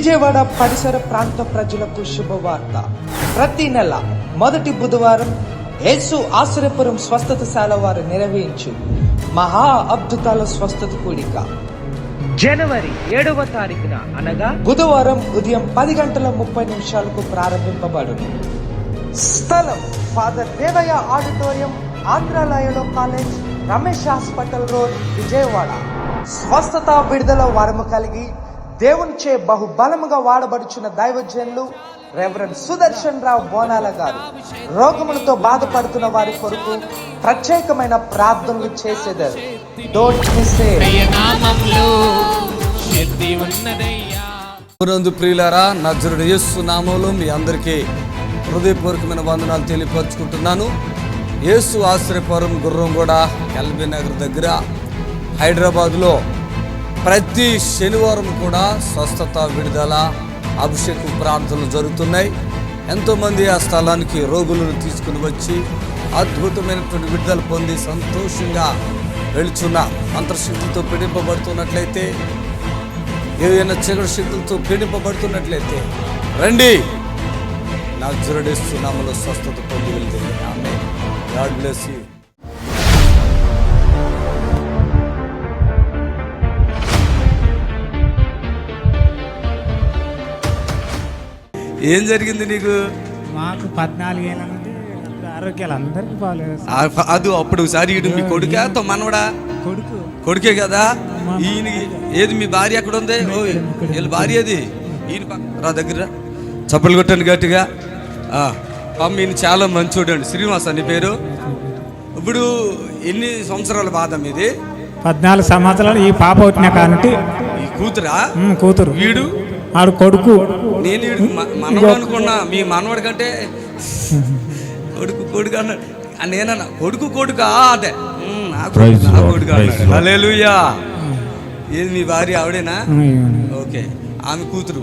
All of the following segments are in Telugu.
విజయవాడ పరిసర ప్రాంత ప్రజలకు శుభవార్త. ప్రతి నెల మొదటి బుధవారం యేసు ఆశ్రయపురం స్వస్థతశాల వారు నిర్వహించు మహా అద్భుతాల స్వస్థత కూడిక జనవరి 7వ తారీఖున అనగా బుధవారం ఉదయం 10:30 ప్రారంభింపబడును. స్థలం ఫాదర్ దేవయ్య ఆడిటోరియం, ఆంధ్రాలయలో college, Ramesh hospital road, Vijayawada. స్వస్థత విడుదల వరము కలిగి దేవునిచే బహుబలముగా వాడబడుచున్న దైవజనులు రెవరెండ్ సుదర్శన్ రావు బోనాల గారు రోగములతో బాధపడుతున్న వారి కొరకు ప్రత్యేకమైన ప్రార్థనలు చేసేదారు. Don't miss it. ప్రియులారా, నజరుడు యేసు నామములో మీ అందరికీ హృదయపూర్వకమైన వందనాలు తెలియపరుచుకుంటున్నాను. యేసు ఆశ్రయపురం గుర్రంగూడ ఎల్బీ నగర్ దగ్గర హైదరాబాద్లో ప్రతి శనివారం కూడా స్వస్థత విడుదల అభిషేకం ప్రార్థనలు జరుగుతున్నాయి. ఎంతోమంది ఆ స్థలానికి రోగులను తీసుకుని వచ్చి అద్భుతమైనటువంటి విడుదల పొంది సంతోషంగా వెళుచున్న మంత్రశక్తులతో పీడింపబడుతున్నట్లయితే, ఏదైనా చీకటి శక్తులతో పీడింపబడుతున్నట్లయితే రండి, నజరేయుడు యేసు నామములో స్వస్థత పొంది వెళ్తే. ఆమేన్. God bless you. ఏం జరిగింది నీకు? మాకు 14 ఏళ్ళ నుండి ఆరోగ్యాలు అందరికీ బాగాలేదు. అది అప్పుడు ఒకసారి ఇటు మీ కొడుకా మనవడా? కొడుకే కదా. ఈయన ఏది మీ భార్య ఎక్కడ ఉంది? వీళ్ళ భార్య అది. ఈయన రా దగ్గర చప్పలు కొట్టండి గట్టిగా. ఈయన చాలా మంచోడండి. శ్రీనివాస్ అని పేరు. ఇప్పుడు ఎన్ని సంవత్సరాల బాధ మీది? 14 సంవత్సరాలు. ఈ పాప వచ్చిన కాబట్టి. ఈ కూతురా? కూతురు. వీడు ఆడు కొడుకు. నేను మనవడు అనుకున్నా. మీ మనవడి కంటే కొడుకు అన్నాడు. నేనన్నా కొడుకా అంటే కొడుకు. హల్లెలూయా. ఏది మీ భార్య ఆవిడేనా? ఓకే. ఆమె కూతురు.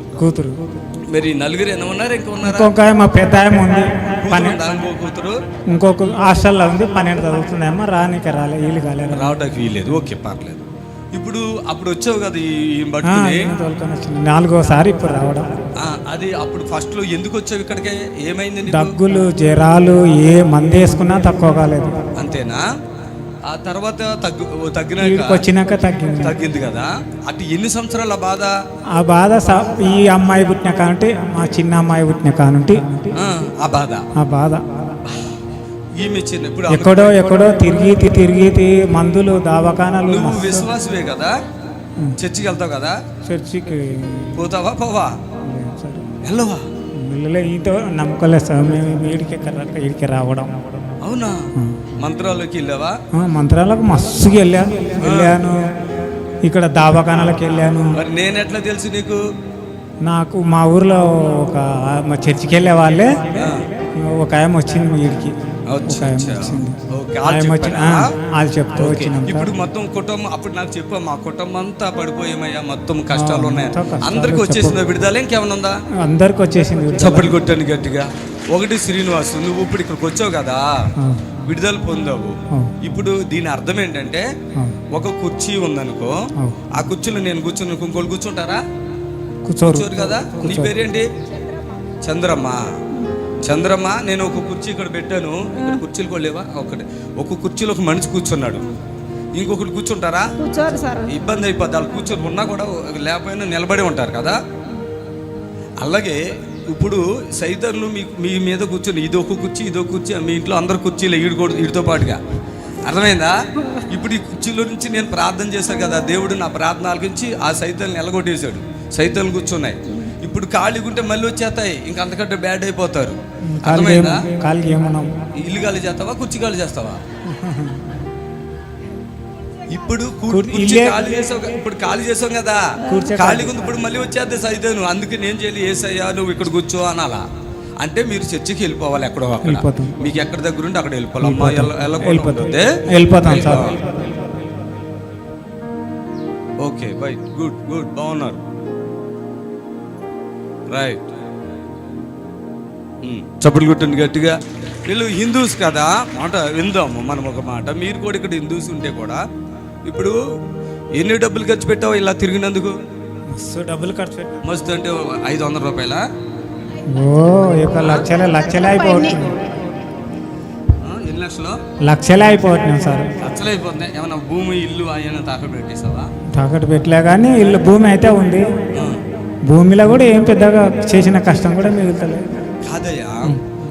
మరి నలుగురు ఏమైనా ఉన్నారు? ఇంకా ఉన్నారా? ఇంకొక మా పెద్ద ఉంది. కూతురు ఇంకొక హాస్టల్లో ఉంది. 12 చదువుతుందేమో. రానికి వీలు కాలేదు. రావడానికి వీల్లేదు. ఓకే, పర్లేదు. ఇప్పుడు అప్పుడు వచ్చావు కదా ఈ బట్టుకుని? 4వసారి ఇప్పుడు రావడం. అది అప్పుడు ఫస్ట్ లో ఎందుకు వచ్చావు ఇక్కడికి? ఏమైంది? దగ్గులు, జ్వరాలు, ఏ మందు వేసుకున్నా తక్కువ కాలేదు. అంతేనా? ఆ తర్వాత వచ్చినాక తగ్గింది కదా. అటు ఎన్ని సంవత్సరాల బాధ? ఆ బాధ ఈ అమ్మాయి పుట్టిన కానుంటి, మా చిన్న అమ్మాయి పుట్టిన కానుంటి ఆ బాధ ఎక్కడో తిరిగి మందులు, దవాఖానాలు. నువ్వు విశ్వాసవే కదా? చర్చికి వెళ్తావు కదా? చర్చికి పోతావా? పోవా? వెళ్ళవా? ఈతో నమ్మకలేదు సార్. మేము వీడికి రావడం. అవునా? మంత్రాలకి వెళ్ళావా? మంత్రాలకు మస్తుగా వెళ్ళాను. ఇక్కడ దవాఖానాలకు వెళ్ళాను. మరి నేను ఎట్లా తెలుసు నీకు? నాకు మా ఊర్లో మా చర్చికి వెళ్ళే వాళ్ళే ఒక ఆమె వచ్చింది వీడికి. అది చెప్తూ వచ్చిన. ఇప్పుడు మొత్తం కుటుంబం, అప్పుడు నాకు చెప్పా, మా కుటుంబం అంతా పడిపోయామయ్యా, మొత్తం కష్టాలు ఉన్నాయి. అందరికి వచ్చేసిందా విడుదల? ఇంకేమైనా ఉందా? అందరికి వచ్చేసింది. చప్పట్లు కొట్టాను గట్టిగా. ఒకటి శ్రీనివాసు, నువ్వు ఇప్పుడు ఇక్కడికి వచ్చావు కదా, విడుదల పొందావు. ఇప్పుడు దీని అర్థం ఏంటంటే, ఒక కుర్చీ ఉందనుకో, ఆ కుర్చీలో నేను కూర్చుని ఇంకోళ్ళు కూర్చుంటారా? కూర్చోరు కదా. నీ పేరేంటి? చంద్రమ్మ. నేను ఒక కుర్చీ ఇక్కడ పెట్టాను. ఇక్కడ కుర్చీలు కూడా లేవా? ఒక కుర్చీలో ఒక మనిషి కూర్చున్నాడు. ఇంకొకటి కూర్చుంటారా? ఇబ్బంది అయిపోద్ది. వాళ్ళు కూర్చొని ఉన్నా కూడా లేకపోయినా నిలబడి ఉంటారు కదా. అలాగే ఇప్పుడు సైతానులు మీ మీద కూర్చొని ఇదొక కుర్చీ, మీ ఇంట్లో అందరు కుర్చీలు వీడితో పాటుగా. అర్థమైందా? ఇప్పుడు ఈ కుర్చీలో నుంచి నేను ప్రార్థన చేశాను కదా, దేవుడు నా ప్రార్థన ఆలకించి ఆ సైతాన్ని ఎలగొట్టేశాడు. సైతాన్లు కూర్చున్నాయి. ఇప్పుడు ఖాళీగా ఉంటే మళ్ళీ వచ్చేస్తాయి. ఇంకా అంతకంటే బ్యాడ్ అయిపోతారు. అర్థమైందా? ఇల్లు ఖాళీ చేస్తావా? కుర్చీ ఖాళీ చేస్తావా? ఇప్పుడు ఖాళీ చేసాం కదా, ఖాళీగా ఉంది. ఇప్పుడు మళ్ళీ వచ్చేద్ది సైతాను. అందుకే నేను చేయాలి, ఏసయ్యా నువ్వు ఇక్కడ కూర్చో అనాలా. అంటే మీరు చర్చికి వెళ్ళిపోవాలి. ఎక్కడో అక్కడ మీకు ఎక్కడ దగ్గర ఉంటే అక్కడ వెళ్ళిపోవాలి. అమ్మా వెళ్ళిపోతాం. Okay, by. గుడ్. బాగున్నారు. రైట్. చప్పట్లు కొట్టండి గట్టిగా. వీళ్ళు హిందూస్ కదా. మాట విందాము మనం ఒక మాట. మీరు కూడా ఇక్కడ హిందూస్ ఉంటే కూడా ఇప్పుడు ఎన్ని డబ్బులు ఖర్చు పెట్టావు ఇలా తిరిగినందుకు? మస్తు డబ్బులు ఖర్చు పెట్టాం. మస్తు అంటే 500 రూపాయలా? ఓ ఇక లక్షలే అయిపోతుంది. ఎన్ని లక్షలు? లక్షలే అయిపోతున్నాం సార్. లక్షలు అయిపోతున్నాయి. ఏమన్నా భూమి ఇల్లు అయినా తాకట్టు పెట్టేసావా? తాకట్టు పెట్టలే కానీ ఇల్లు భూమి అయితే ఉంది. భూమిలో కూడా ఏం పెద్దగా చేసిన కష్టం కూడా మిగులుతలేదు. కాదయ్యా,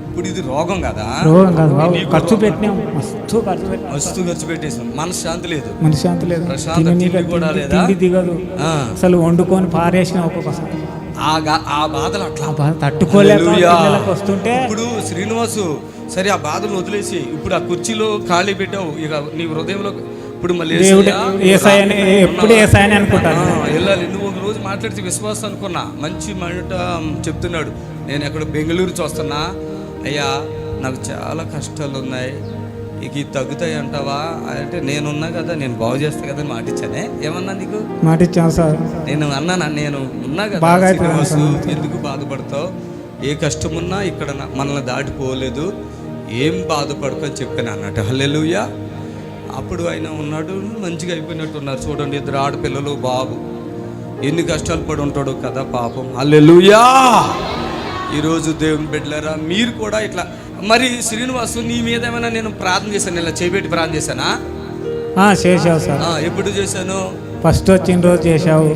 ఇప్పుడు ఇది రోగం కదా? రోగం కాదు బాబు, ఖర్చు పెట్టినాం, మస్తు ఖర్చు పెట్టేసాం. మనశ్శాంతి లేదు, మనశ్శాంతి లేదు, కూడా లేదా, తిండి దిగదు అసలు, వండుకొని పారేసిన ఒక్కొక్కసారి. ఆ బాధలు అట్లా తట్టుకోలేక వస్తుంటే ఇప్పుడు శ్రీనివాసు సరే ఆ బాధలు వదిలేసి ఇప్పుడు ఆ కుర్చీలో ఖాళీ పెట్టావు, ఇక నీ హృదయంలో ఇప్పుడు మళ్ళీ ఎప్పుడు ఏసాయని అనుకుంటాను వెళ్ళాలి. నువ్వు ఒక రోజు మాట్లాడితే విశ్వాసం అనుకున్నా, మంచి మాట చెప్తున్నాడు. నేను ఎక్కడ బెంగళూరు చూస్తున్నా, అయ్యా నాకు చాలా కష్టాలు ఉన్నాయి, ఇక ఇది తగ్గుతాయి అంటావా అంటే, నేనున్నా కదా, నేను బాగు చేస్తా కదా అని మాటిచ్చానే. ఏమన్నా నీకు మాటిచ్చాను సార్? నేను అన్నా, నేను ఉన్నా కదా, ఎందుకు బాధపడతావు, ఏ కష్టం ఉన్నా ఇక్కడ మనల్ని దాటిపోలేదు, ఏం బాధపడకు అని చెప్పాను అన్నట్టు. హల్లెలూయా. అప్పుడు ఆయన ఉన్నాడు, మంచిగా అయిపోయినట్టు ఉన్నారు. చూడండి, 2 ఆడపిల్లలు, బాబు, ఎన్ని కష్టాలు పడి ఉంటాడు కదా పాపం. హల్లెలూయా. ఈరోజు దేవుని బిడ్డలారా, మీరు కూడా ఇట్లా. మరి శ్రీనివాసు, నీ మీద ఏమైనా నేను ప్రార్థన చేశాను, ఇలా చేయబెట్టి ప్రార్థన చేశానా? చేసావు సార్. ఎప్పుడు చేశాను? ఫస్ట్ వచ్చిన రోజు చేసావు,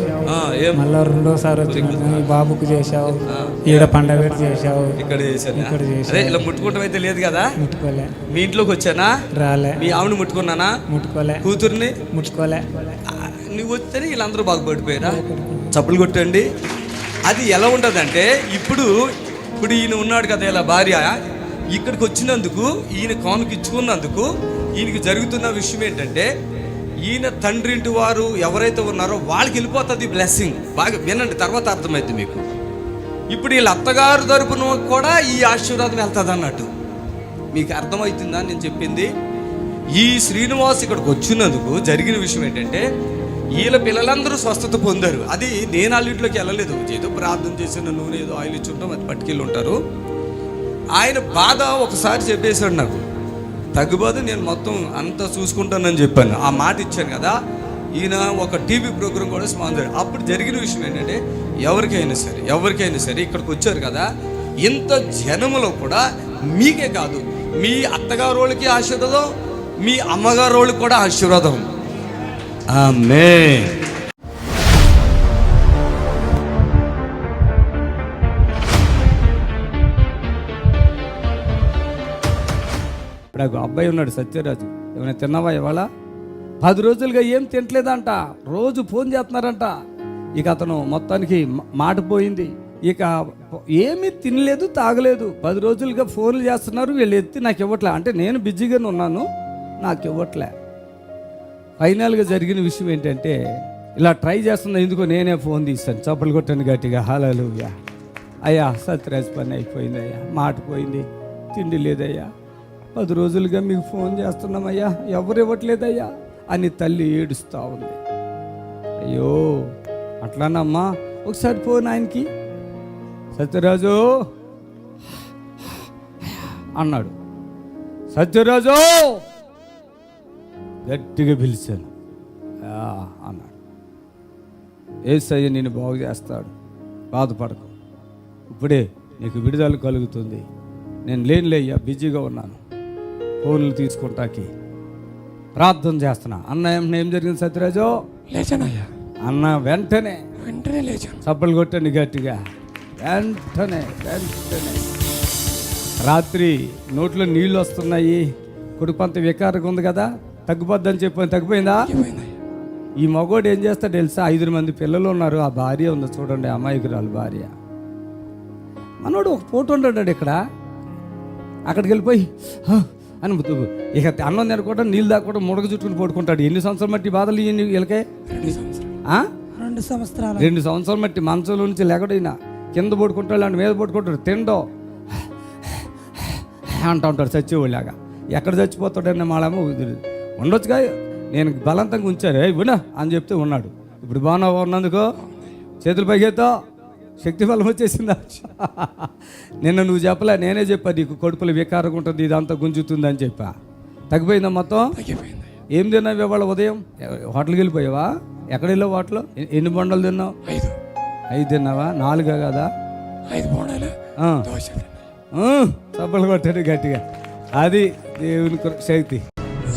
మళ్ళీ రెండోసారి వచ్చిన బాబుకు చేసావు, ఈడ పండగ చేసావు, ఇక్కడ చేశాను. ఇలా ముట్టుకోవటం అయితే లేదు కదా? ముట్టుకోలే. మీ ఇంట్లోకి వచ్చానా? రాలే. మీ ఆవిడ ముట్టుకున్నానా? ముట్టుకోలే. కూతుర్ని ముట్టుకోలే. నువ్వు వస్తేనే వీళ్ళందరూ బాగుపడిపోయారా? చప్పులు కొట్టండి. అది ఎలా ఉంటుందంటే, ఇప్పుడు ఈయన ఉన్నాడు కదా, ఇలా భార్య ఇక్కడికి వచ్చినందుకు, ఈయన కానుక ఇచ్చుకున్నందుకు ఈయనకి జరుగుతున్న విషయం ఏంటంటే, ఈయన తండ్రి ఇంటి వారు ఎవరైతే ఉన్నారో వాళ్ళకి వెళ్ళిపోతుంది బ్లెస్సింగ్. బాగా వినండి, తర్వాత అర్థమైంది మీకు. ఇప్పుడు వీళ్ళ అత్తగారు తరపున కూడా ఈ ఆశీర్వాదం వెళ్తుంది అన్నట్టు. మీకు అర్థమవుతుందా నేను చెప్పింది? ఈ శ్రీనివాస్ ఇక్కడికి వచ్చినందుకు జరిగిన విషయం ఏంటంటే, వీళ్ళ పిల్లలందరూ స్వస్థత పొందారు. అది నేను వాళ్ళ ఇంట్లోకి వెళ్ళలేదు, ఏదో ప్రార్థన చేసిన నూనె ఏదో ఆయిల్ ఇచ్చి ఉంటాం, అది పట్టుకెళ్ళి ఉంటారు. ఆయన బాధ ఒకసారి చెప్పేశాడు నాకు, తగ్గుబాదు నేను మొత్తం అంతా చూసుకుంటానని చెప్పాను. ఆ మాట ఇచ్చాను కదా. ఈయన ఒక టీవీ ప్రోగ్రాం కూడా స్పాన్సర్. అప్పుడు జరిగిన విషయం ఏంటంటే, ఎవరికైనా సరే ఇక్కడికి వచ్చారు కదా, ఇంత జనములో కూడా మీకే కాదు, మీ అత్తగారు వాళ్ళకి ఆశీర్వాదం, మీ అమ్మగారు వాళ్ళకి కూడా ఆశీర్వాదం. ఆమేన్. ఇప్పుడు అబ్బాయి ఉన్నాడు సత్యరాజు, ఏమైనా తిన్నావా ఇవాళ? 10 రోజులుగా ఏం తినట్లేదంట, రోజు ఫోన్ చేస్తున్నారంట. ఇక అతను మొత్తానికి మాట పోయింది, ఇక ఏమీ తినలేదు, తాగలేదు. 10 రోజులుగా ఫోన్లు చేస్తున్నారు, వీళ్ళు ఎత్తి నాకు ఇవ్వట్లే. అంటే నేను బిజీగానే ఉన్నాను, నాకు ఇవ్వట్లే. ఫైనల్గా జరిగిన విషయం ఏంటంటే, ఇలా ట్రై చేస్తున్నా, ఎందుకో నేనే ఫోన్ తీస్తాను, చప్పలు కొట్టాను గట్టిగా. హల్లెలూయా. అయ్యా సత్యరాజ్ పని అయిపోయింది అయ్యా, మాట పోయింది, తిండి లేదయ్యా, 10 రోజులుగా మీకు ఫోన్ చేస్తున్నామయ్యా, ఎవరు ఇవ్వట్లేదయ్యా అని తల్లి ఏడుస్తూ ఉంది. అయ్యో అట్లానమ్మా, ఒకసారి ఫోన్ ఆయనకి. సత్యరాజు అన్నాడు. సత్యరాజు గట్టిగా పిలిచాను. అన్నాడు. యేసయ్య నిన్ను బాగు చేస్తాడు, బాధపడకు, ఇప్పుడే నీకు విడుదల కలుగుతుంది. నేను లేనులేయ్యా, బిజీగా ఉన్నాను, ఫోన్లు తీసుకుంటాకి ప్రార్థన చేస్తున్నా అన్న. ఏం జరిగింది సత్యరాజు? లేచానయ్యా అన్న. వెంటనే లేచాను. చప్పలు కొట్టండి గట్టిగా. వెంటనే రాత్రి నోట్లో నీళ్ళు వస్తున్నాయి, కుడిపంత వికారంగా ఉంది కదా, తగ్గిపోద్దని చెప్పాను. తగ్గిపోయిందా? ఈ మగోడు ఏం చేస్తాడు తెలుసా? 5 మంది పిల్లలు ఉన్నారు, ఆ భార్య ఉంది చూడండి, అమాయకురాలు భార్య. మనోడు ఒక పూట ఉంటాడు ఇక్కడ, అక్కడికి వెళ్ళిపోయి అని ఇక అన్నం తినకుండా నీళ్ళు దాక్కుండా ముడగ చుట్టుకుని పడుకుంటాడు. ఎన్ని సంవత్సరాలు మట్టి బాధలు వీళ్ళకే? 2 సంవత్సరాలు మట్టి మంచంలో నుంచి లేకడైనా కింద పడుకుంటాడు, అంటే మీద పడుకుంటాడు, తిండో అంటూ ఉంటాడు చచ్చేవాళ్ళలాగా. ఎక్కడ చచ్చిపోతాడని మాళేమో ఉండొచ్చుగా, నేను బలవంతంగా ఉంచారు, వినా అని చెప్తే ఉన్నాడు. ఇప్పుడు బాగున్నావు ఉన్నందుకు చేతులు పైకెత్తో, శక్తి బలం వచ్చేసిందా? నిన్న నువ్వు చెప్పలే, నేనే చెప్పా నీకు కడుపులో వికారంగా ఉంటుంది, ఇదంతా గుంజుతుంది అని చెప్పా. తగ్గిపోయిందా మొత్తం? ఏం తిన్నావు ఇవాళ ఉదయం? హోటల్కి వెళ్ళిపోయావా? ఎక్కడ వెళ్ళావు హోటల్? ఎన్ని బొండలు తిన్నావు? 5 తిన్నావా? 4 కదా? 5 బోండాలు దోశ. చప్పలు కొట్టాడు గట్టిగా. అది దేవుని శక్తి.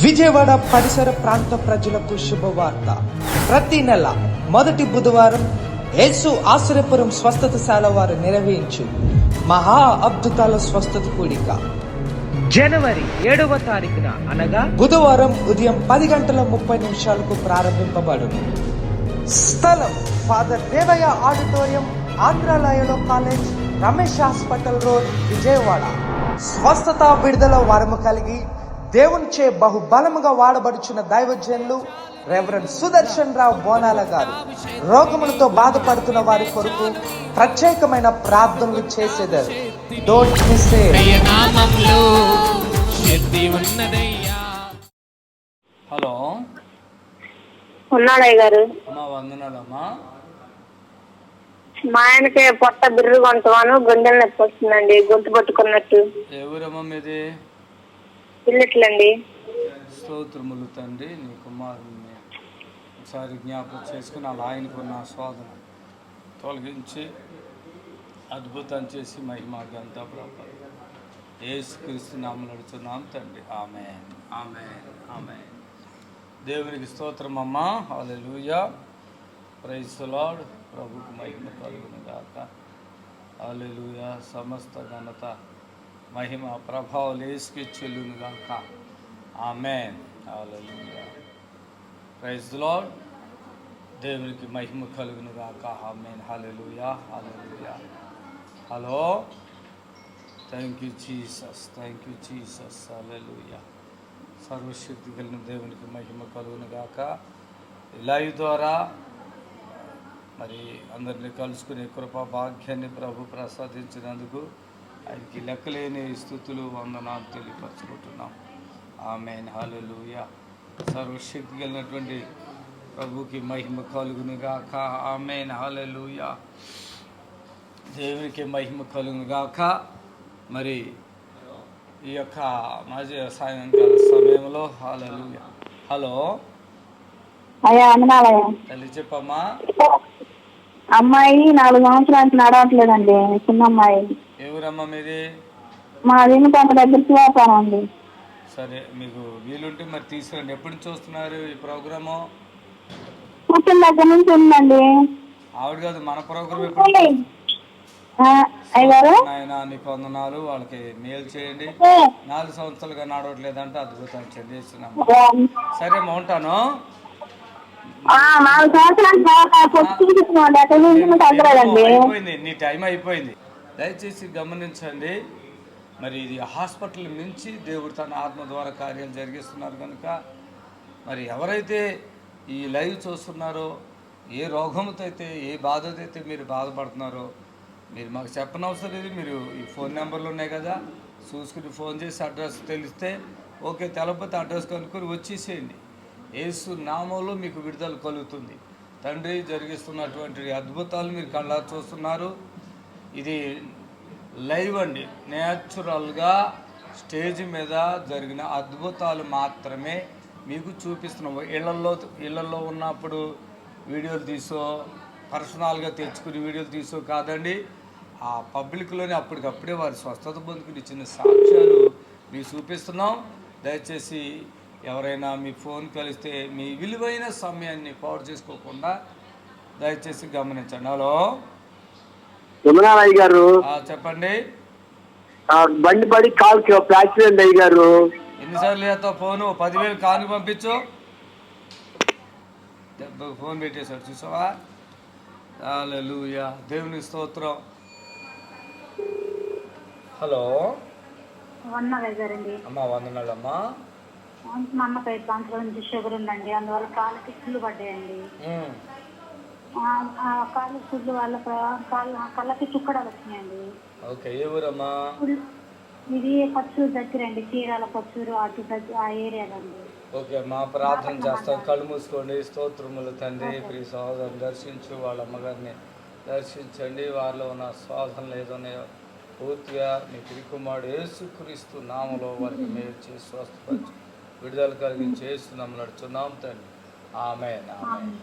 విజయవాడ పరిసర ప్రాంత ప్రజలకు శుభవార్త. ప్రతి నెల మొదటి బుధవారం యేసు ఆశ్రయపురం స్వస్థతశాల వారు నిర్వహించు మహా అద్భుతాల స్వస్థత కూడిక జనవరి 7వ తారీఖున అనగా బుధవారం ఉదయం 10:30 ప్రారంభింపబడును. స్థలం ఫాదర్ దేవయ్య ఆడిటోరియం, ఆంధ్రాలయలో college, Ramesh hospital road, Vijayawada. స్వస్థత విడుదల వరము కలిగి దేవునిచే బహుబలముగా వాడబడుచున్న దైవజనులు రెవరెండ్ సుదర్శన్ రావు బోనాల గారు రోగములతో బాధపడుతున్న వారి కొరకు ప్రత్యేకమైన ప్రార్థనలు చేసేదారు. Don't miss it. హలో ఉన్నాడయ్య గారు. అమ్మా వందనాలమ్మా. మా ఆయనకి పొట్ట బిర్రు కొంటాను, గుండెలు నొప్పి వస్తుందండి, గొంతు పట్టుకున్నట్టు. ఎవరమ్మా మీది? పిల్లట్లండి. స్తోత్రములు తండ్రి. నీ కుమారుని ఒకసారి జ్ఞాపకం చేసుకుని అలా ఆయనకున్న శోధన తొలగించి అద్భుతం చేసి మహిమ గంతా ప్రభావం యేసుక్రీస్తు నామములో అడుగుతున్నాం తండ్రి. ఆమేన్, ఆమేన్, ఆమేన్. దేవునికి స్తోత్రం అమ్మా. హల్లెలూయా. Praise the lord. ప్రభుకు మహిమ కలుగును గాక. హల్లెలూయా. సమస్త ఘనత మహిమ ప్రభావాలు యేసుకి చెల్లును గాక. Amen. Hallelujah. Praise the lord. దేవునికి మహిమ కలుగును గాక. Amen. Hallelujah, hallelujah. Hello. Thank you Jesus, thank you Jesus. Hallelujah. సర్వశక్తి కలిగిన దేవునికి మహిమ కలుగును గాక. లైవ్ ద్వారా మరి అందరినీ కలుసుకునే కృపా భాగ్యాన్ని ప్రభు ప్రసాదించినందుకు ఆయనకి లెక్కలేని స్తుతులు వందనాలు తెలియపరచుకుంటున్నాం. ఆమేన్. హల్లెలూయా. సర్వశక్తి కలిగినటువంటి ప్రభుకి మహిమ కలుగును గాక. ఆమేన్. హల్లెలూయా. దేవునికి మహిమ కలుగును గాక. మరి ఈ యొక్క సాయంకాల సమయంలో హల్లెలూయా. హలో అయ్యా అన్నాడయ్యా. తల్లి చెప్పమ్మా. అమ్మాయి 4 సంవత్సరాల నుంచి నడవట్లేదండి, చిన్న అమ్మాయి. ఎవరమ్మా మీది? మా దీని కొంత దగ్గరికి వ్యాపారం అండి. సరే, మీకు వీలుంటే మరి తీసుకురండి. ఎప్పటి నుంచి చూస్తున్నారు ఈ ప్రోగ్రాము? పుట్టిన దగ్గర నుంచి ఉందండి. ఆవిడ కాదు, మన ప్రోగ్రామ్ ఎప్పుడు? అయ్యారు ఆయన నీకు వందనాలు. వాళ్ళకి మేలు చేయండి. 4 సంవత్సరాలుగా నడవట్లేదంటే అద్భుతం చేస్తున్నాము. సరే అమ్మా, ఉంటాను. 4 సంవత్సరాలు అయిపోయింది, నీ టైం అయిపోయింది. దయచేసి గమనించండి. మరి ఇది హాస్పిటల్ మించి దేవుడు తన ఆత్మ ద్వారా కార్యాలు జరిగిస్తున్నారు కనుక మరి ఎవరైతే ఈ లైవ్ చూస్తున్నారో, ఏ రోగంతో అయితే, ఏ బాధతో అయితే మీరు బాధపడుతున్నారో మీరు మాకు చెప్పనవసరం లేదు. మీరు ఈ ఫోన్ నెంబర్లు ఉన్నాయి కదా, చూసుకుని ఫోన్ చేసి అడ్రస్ తెలిస్తే ఓకే, తెలపతే అడ్రస్ కనుక్కొని వచ్చేసేయండి. యేసు నామంలో మీకు విడుదల కలుగుతుంది. తండ్రి జరిగిస్తున్నటువంటి అద్భుతాలు మీరు కళ్ళ చూస్తున్నారు. ఇది లైవ్ అండి, న్యాచురల్గా స్టేజ్ మీద జరిగిన అద్భుతాలు మాత్రమే మీకు చూపిస్తున్నాము. ఇళ్లలో ఉన్నప్పుడు వీడియోలు తీసో, పర్సనల్గా తెచ్చుకుని వీడియోలు తీసో కాదండి. ఆ పబ్లిక్లోనే అప్పటికప్పుడే వారి స్వస్థత పొందుకుని ఇచ్చిన సాక్ష్యాలు మీకు చూపిస్తున్నాం. దయచేసి ఎవరైనా మీ ఫోన్ కలిస్తే మీ విలువైన సమయాన్ని పాడు చేసుకోకుండా దయచేసి గమనించండి. హలో యమునారాయ్ గారు, చెప్పండి. బండి పడి కాల్కి యాక్సిడెంట్ అయ్యి గారు. ఎన్నిసార్లు చేస్తావు ఫోను? 10,000 కాను పంపించు. ఫోన్ పెట్టేశాడు, చూసావా? హల్లెలూయా. దేవుని స్తోత్రం. హలో అమ్మా, వందనాలమ్మా. మా అమ్మకి 5 సంవత్సరాల నుంచి షుగర్ ఉందండి, అందువల్ల కాళ్ళకి కుళ్ళు పడ్డాయండి. కాళ్ళ కుళ్ళు వల్ల కళ్ళకి చుక్కడాలు వచ్చినాయండి. ఓకే, ఏ ఊరమ్మా? ఇది పచ్చూరు దగ్గర అండి, చీరాల పచ్చూరు అటు ఆ ఏరియాలండి. ఓకే, మా ప్రార్థన చేస్తాం. కళ్ళు మూసుకోండి. స్తోత్రములు తండ్రి. ప్రియ సహోదరుని దర్శించు, వాళ్ళ అమ్మగారిని దర్శించండి. వారిలో ఉన్న శోధనలు ఏదోన్నాయో పూర్తిగా మీ ప్రియ కుమారుడు యేసుక్రీస్తు నామములో వారికి మేలు చేసి స్వస్థపరచు. విడుదల కలిగించి యేసునామములో నడుచున్నాం తండ్రి. ఆమేన్. ఆమేన్.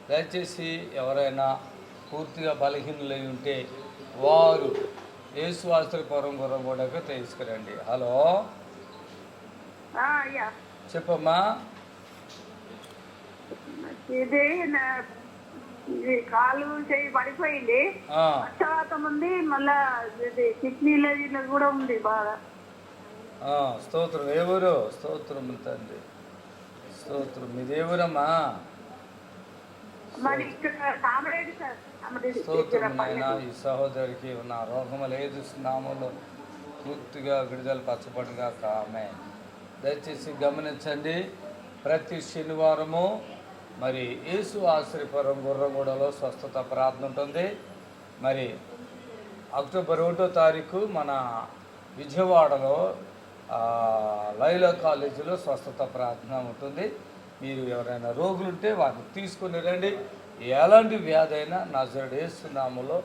దయచేసి ఎవరైనా పూర్తిగా బలహీనులై ఉంటే వారు యేసు ఆశ్రయపురం గుర్రగూడకు తీసుకురండి. హలో అయ్యా చెప్పమ్మా. ఇది కాలు చేయి పడిపోయింది, పక్షవాతం ఉంది, మళ్ళా ఇది కిడ్నీలో కూడా ఉంది బాగా. స్తోత్రం. ఏ ఊరు? స్తోత్రం తండ్రి, స్తోత్రం. మీది ఏ ఊరమ్మా? మరి ఇక్కడ కామరేడి సార్. స్తోత్రం నాయనా. ఈ సహోదరికి ఉన్న రోగము లేదు నామంలో పూర్తిగా విడుదల పచ్చబడిగా ఆమె. దయచేసి గమనించండి, ప్రతి శనివారము మరి యేసు ఆశ్రయపురం గుర్రగూడలో స్వస్థత ప్రార్థన ఉంటుంది. మరి అక్టోబర్ 1వ తారీఖు మన విజయవాడలో లైలా కాలేజీలో స్వస్థత ప్రార్థన ఉంటుంది. మీరు ఎవరైనా రోగులుంటే వారిని తీసుకుని రండి. ఎలాంటి వ్యాధి అయినా నజరేయుడు యేసు నామములో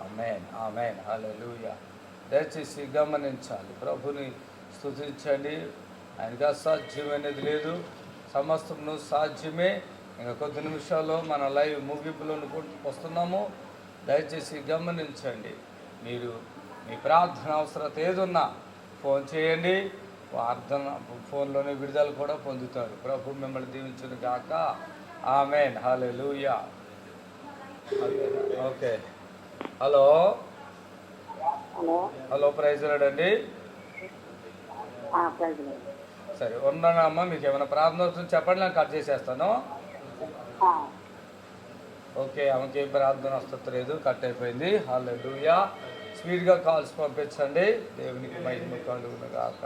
ఆమేన్. ఆమేన్. హల్లెలూయా. దయచేసి గమనించాలి, ప్రభుని స్తుతించండి. ఆయనకు అసాధ్యమైనది లేదు, సమస్తమును సాధ్యమే. ఇంకా కొద్ది నిమిషాల్లో మన లైవ్ ముగింపులో వస్తున్నాము. దయచేసి గమనించండి, మీరు మీ ప్రార్థన అవసరత ఏదున్నా ఫోన్ చేయండి. ప్రార్థన ఫోన్లోనే విడుదల కూడా పొందుతారు. ప్రభు మిమ్మల్ని దీవించును గాక. Amen. Hallelujah. Okay. Hello hello praise lord అండి. సరే ఉన్నానమ్మా. మీకు ఏమైనా ప్రార్థన వస్తుంది చెప్పండి, నేను కట్ చేసేస్తాను. ఓకే, ఆమెకి ఏం ప్రార్థన వస్తలేదు, కట్ అయిపోయింది. హల్లెలూయా. స్పీడ్గా కాల్స్ పంపించండి. దేవునికి మహిమ కలుగును గాక.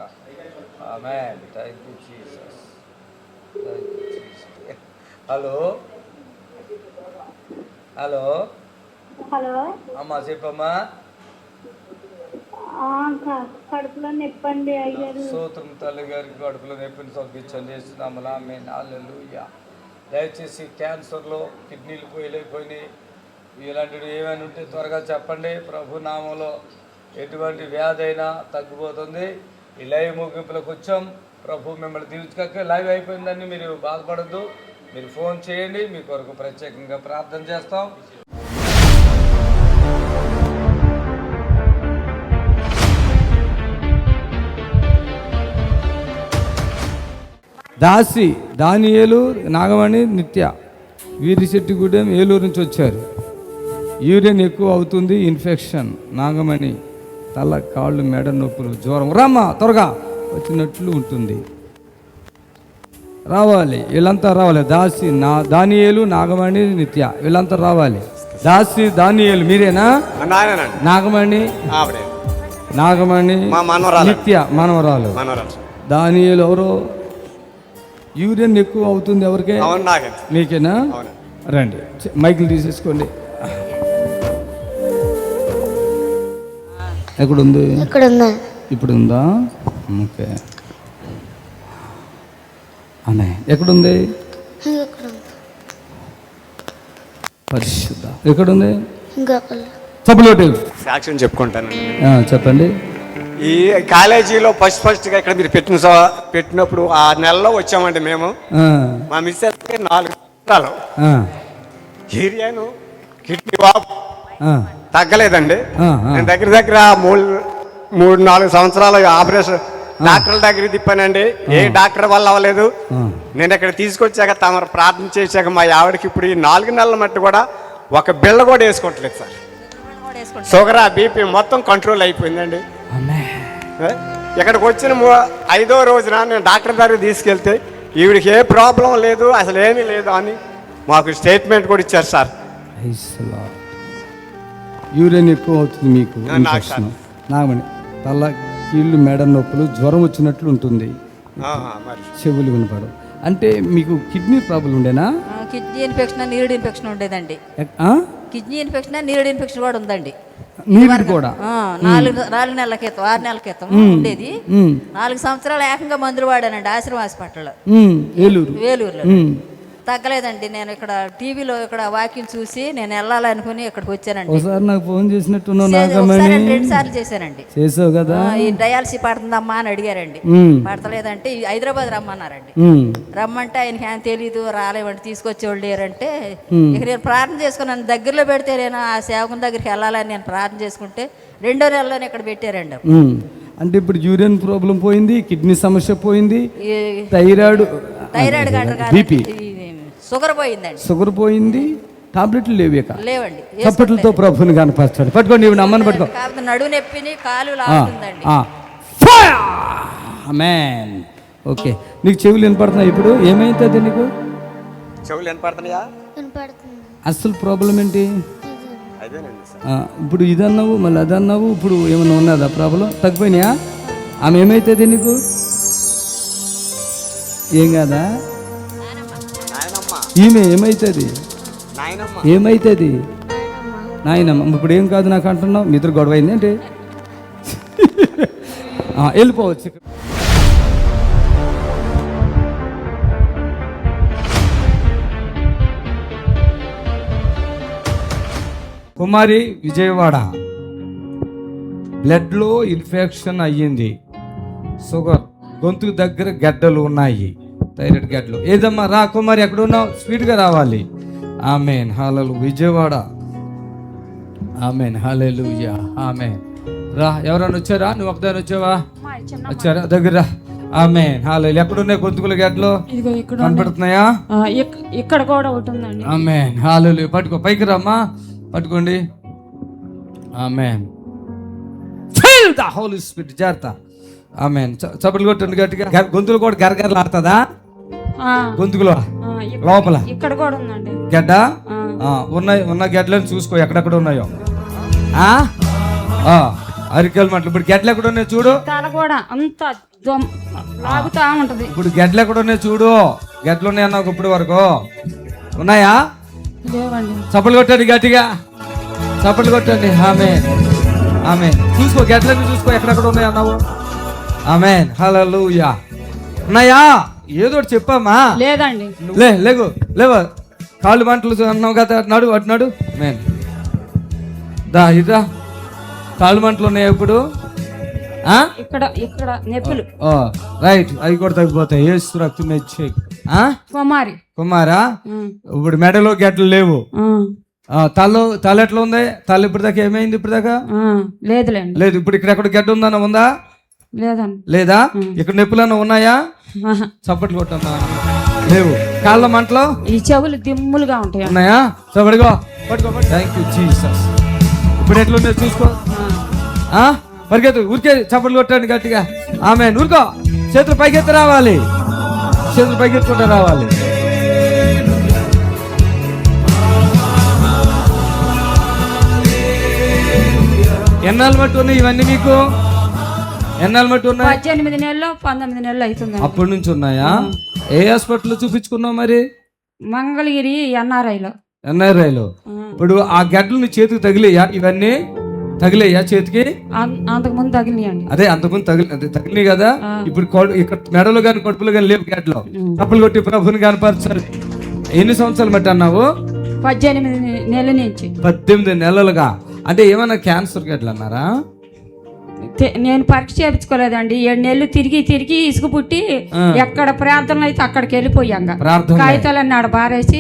Amen. Thank you Jesus. Thank you Jesus. Hello hello hello అమ్మా చెప్పమ్మా. కడుపులో నొప్పండి అయ్యారు. స్తోత్రం తల్లి గారికి కడుపులో నొప్పిని తగ్గించండి చేస్తున్నాము. ఆమేన్. హల్లెలూయా. దయచేసి క్యాన్సర్లో కిడ్నీలు పోయినాయి, ఇలాంటివి ఏమైనా ఉంటే త్వరగా చెప్పండి. ప్రభు నామంలో ఎటువంటి వ్యాధి అయినా తగ్గిపోతుంది. ఈ లైవ్ ముగింపులకు వచ్చాం. ప్రభు మిమ్మల్ని దీవించక. లైవ్ అయిపోయిందని మీరు బాధపడద్దు, మీరు ఫోన్ చేయండి, మీ కొరకు ప్రత్యేకంగా ప్రార్థన చేస్తాం. దాసి దానియేలు, నాగమణి, నిత్య వీరిశెట్టిగూడెం ఏలూరు నుంచి వచ్చారు. యూరిన్ ఎక్కువ అవుతుంది, ఇన్ఫెక్షన్, నాగమణి తల కాళ్ళు మెడ నొప్పులు, జ్వరం. రమ్మా త్వరగా వచ్చినట్లు ఉంటుంది. రావాలి, వీళ్ళంతా రావాలి. దాసి దానియేలు, నాగమణి, నిత్య వీళ్ళంతా రావాలి. దాసి దానియేలు మీరేనా? నాగమణి నిత్య మనవరాలు. దానియేలు ఎవరో? యూరిన్ ఎక్కువ అవుతుంది ఎవరికే? మీకేనా? రండి, మైకులు తీసేసుకోండి. ఎక్కడుంది? ఇప్పుడు ఉందా? ఓకే. అనే ఎక్కడుంది? పరిశుద్ధ ఎక్కడుంది? చెప్పలేదు. సాక్ష్యం చెప్పుకుంటాను. చెప్పండి. ఈ కాలేజీలో ఫస్ట్గా ఇక్కడ మీరు పెట్టినప్పుడు ఆ నెలలో వచ్చామండి మేము. మా మిస్సెస్ 4 సంవత్సరాలు హీరియాను కిడ్నీ వాపు తగ్గలేదండి. నేను దగ్గర 3-4 సంవత్సరాలు ఆపరేషన్ డాక్టర్ల దగ్గర తిప్పానండి. ఏ డాక్టర్ వల్ల అవ్వలేదు. నేను ఇక్కడ తీసుకొచ్చాక తమరు ప్రార్థన చేశాక మా ఆవిడకి ఇప్పుడు ఈ 4 నెలల మట్టు కూడా ఒక బిళ్ళ కూడా వేసుకోవట్లేదు సార్. షుగర్ బీపీ మొత్తం కంట్రోల్ అయిపోయిందండి. ఇక్కడికి వచ్చిన 5వ రోజున నేను డాక్టర్ దగ్గర తీసుకెళ్తే ఈవిడికి ఏ ప్రాబ్లం లేదు, అసలు ఏమీ లేదు అని మాకు స్టేట్మెంట్ కూడా ఇచ్చారు సార్. యూరిన్ ఎక్కువ అవుతుంది మీకు, నాగమణి తల కీళ్ళు మెడ నొప్పులు, జ్వరం వచ్చినట్లు ఉంటుంది, చెవులు వినపడవు. అంటే మీకు కిడ్నీ ప్రాబ్లం ఉండేనా? కిడ్నీ ఇన్ఫెక్షన్, నీరుడు ఇన్ఫెక్షన్ ఉండేదండి. కిడ్నీ ఇన్ఫెక్షన్, నీరుడు ఇన్ఫెక్షన్ కూడా ఉందండి. నీరు కూడా 4 నెలల క్రితం 6 నెలల క్రితం ఉండేది. 4 సంవత్సరాలు ఏకంగా మందులు వాడానండి ఆశ్రమ హాస్పిటల్లో, వేలూరులో. తగ్గలేదండి. నేను ఇక్కడ టీవీలో ఇక్కడ వాక్యం చూసి నేను వెళ్ళాలనుకుని ఇక్కడికి వచ్చానండి. ఒకసారి నాకు ఫోన్ చేసినట్టున్నావు, ఒకసారి 2 సార్లు చేశానండి. చేసావు కదా. ఈ డయాలసీ పడుతుందమ్మా అని అడిగారండి. పడతలేదంటే హైదరాబాద్ రమ్మన్నారండి. రమ్మంటే ఆయనకి ఏం తెలీదు, రాలేవండి, తీసుకొచ్చేవాళ్ళు లేరంటే ఇక నేను ప్రార్థన చేసుకున్నాను. దగ్గరలో పెడితే నేను ఆ సేవకుని దగ్గరికి వెళ్ళాలని నేను ప్రార్థన చేసుకుంటే 2వ నెలలోనే ఇక్కడ పెట్టారండి. అంటే ఇప్పుడు యూరిన్ ప్రాబ్లం పోయింది, కిడ్నీ సమస్య పోయింది, థైరాయిడ్ బీపీ, షుగర్ పోయిందండి. షుగర్ పోయింది, టాబ్లెట్లు లేవండి. చప్పట్లతో ప్రభుని కనపరచాడు. పట్టుకోండి, ఇవి అమ్మని పట్టుకో. నడువు నొప్పిని కాలు లాగుతుందండి. ఆమేన్. ఓకే, నీకు చెవులు వినపడుతున్నాయి ఇప్పుడు? ఏమైతుంది నీకు? చెవులు వినపడుతున్నాయా? అసలు ప్రాబ్లం ఏంటి? ఇప్పుడు ఇది అన్నావు, మళ్ళీ అది అన్నావు, ఇప్పుడు ఏమన్నా ఉన్నదా ప్రాబ్లం? తగ్గిపోయినాయా? ఆమె ఏమైతుంది నీకు? ఏం కాదా? ఈమె ఏమైతుంది? ఏమైతుంది? నాయనమ్మ. ఇప్పుడు ఏం కాదు నాకు అంటున్నావు? మీ ఇద్దరు గొడవ అయింది ఏంటి? వెళ్ళిపోవచ్చు. కుమారి విజయవాడ, బ్లడ్లో ఇన్ఫెక్షన్ అయ్యింది, షుగర్, గొంతుకు దగ్గర గడ్డలు ఉన్నాయి, థైరాయిడ్ గడ్డలు. ఏదమ్మా రా కుమారి, ఎక్కడ ఉన్నావు? స్పీడ్గా రావాలి. ఆమేన్, హల్లెలూయా. విజయవాడ. ఆమేన్, హల్లెలూయా. ఆమేన్. రా, ఎవరైనా వచ్చారా? నువ్వు ఒకదాని వచ్చావా? వచ్చారా? దగ్గర రా. ఆమేన్, హల్లెలూయా. ఎక్కడున్నాయి గొంతుకుల గడ్డలు? కనపడుతున్నాయా? ఇక్కడ కూడా ఉంటుందండి. ఆమేన్, హల్లెలూయా. పట్టుకో, పైకి రమ్మా, పట్టుకోండి. Amen. Feel the holy spirit. జాగ్రత్త. ఆమేన్. చప్పట్లు కొట్టండి గట్టిగా. గొంతులు కూడా గరగరలాడుతుందా? గొంతుకులో లోపల ఇక్కడ కూడా ఉందండి గడ్డ. ఉన్న గడ్డలను చూసుకో ఎక్కడెక్కడ ఉన్నాయో. అరికెళ్ళ మట్లు. ఇప్పుడు గడ్డలు ఎక్కడ ఉన్నాయి చూడు. తల కూడా అంత లాగుతా ఉంటది. ఇప్పుడు గడ్డలు ఎక్కడ ఉన్నాయి చూడు. గడ్డలు ఉన్నాయి అన్నావు ఇప్పుడు వరకు. ఉన్నాయా? చప్పట్లు కొట్టండి గట్టిగా, చప్పట్లు కొట్టండి. ఆమేన్, ఆమేన్. చూసుకో, గడ్డలన్నీ చూసుకో ఎక్కడెక్కడ ఉన్నాయి అన్నావు. ఆమేన్, హల్లెలూయా. ఉన్నాయా? ఏదో ఒకటి చెప్పమ్మా. లేదండి. లేవు లేవు. కాళ్ళు మంటలు అన్నావు కదా, నడు అటు నడు. ఆమేన్. దా ఇదా. కాళ్ళు మంటలు ఉన్నాయి ఇప్పుడు. ఇక్కడ ఇక్కడ నొప్పులు. రైట్, అవి కూడా తగ్గిపోతాయి. ఏసు రక్తం మెచ్చి. కుమారా, ఇప్పుడు మెడలో గడ్డలు లేవు. తల ఎట్లా ఉంది? తల ఇప్పుడు దాకా ఏమైంది? ఇప్పుడు దాకా లేదు. ఇప్పుడు ఇక్కడ ఎక్కడ గడ్డ ఉందన్న ఉందా? లేదా? ఇక్కడ నొప్పులన్నా ఉన్నాయా? చప్పట్లు కొట్టన్నా. లేవు. కాళ్ళ మంటలో ఈ చెవులు దిమ్ములుగా ఉంటాయి. ఉన్నాయా? పడుకో పడుకో. Thank you Jesus. ఇప్పుడు ఎట్లున్నాయో చూసుకో. పరిగెత్తు, ఊరికే చప్పట్లు కొట్టండి గట్టిగా. ఆమేన్. ఊరుకో, చేతులు పైకెత్తి రావాలి, చేతులు పైకెత్తుకుంటూ రావాలి. ఎన్నాళ్ళు మట్టి ఉన్నాయి ఇవన్నీ మీకు? ఎన్నాళ్ళు మట్టి ఉన్నాయి? 18 నెలలు 19 నెలలు అవుతుంది. అప్పటి నుంచి ఉన్నాయా? ఏ హాస్పిటల్ చూపించుకున్నావు మరి? మంగళగిరి ఎన్ఆర్ఐలో. ఇప్పుడు ఆ గడ్డలు చేతికి తగిలేయా? ఇవన్నీ తగిలేయా చేతికి? అంతకుముందు తగిలినాయండి. అదే అంతకుముందు తగిలినాయి కదా. ఇప్పుడు ఇక్కడ మెడలు కానీ కడుపులు కానీ లేవు గడ్డలు. తప్పులు కొట్టి ప్రభుని కనపరచాలి. ఎన్ని సంవత్సరాలు బట్టి అన్నావు? 18 నెలల నుంచి. 18 నెలలుగా. అంటే ఏమన్నా క్యాన్సర్ గడ్డలు అన్నారా? నేను పరీక్ష చేయించుకోలేదండి. 7 నెలలు తిరిగి ఇసుక పుట్టి ఎక్కడ ప్రార్థనలు అయితే అక్కడికి వెళ్ళిపోయాక కాగితాలన్నీ ఆడ బారేసి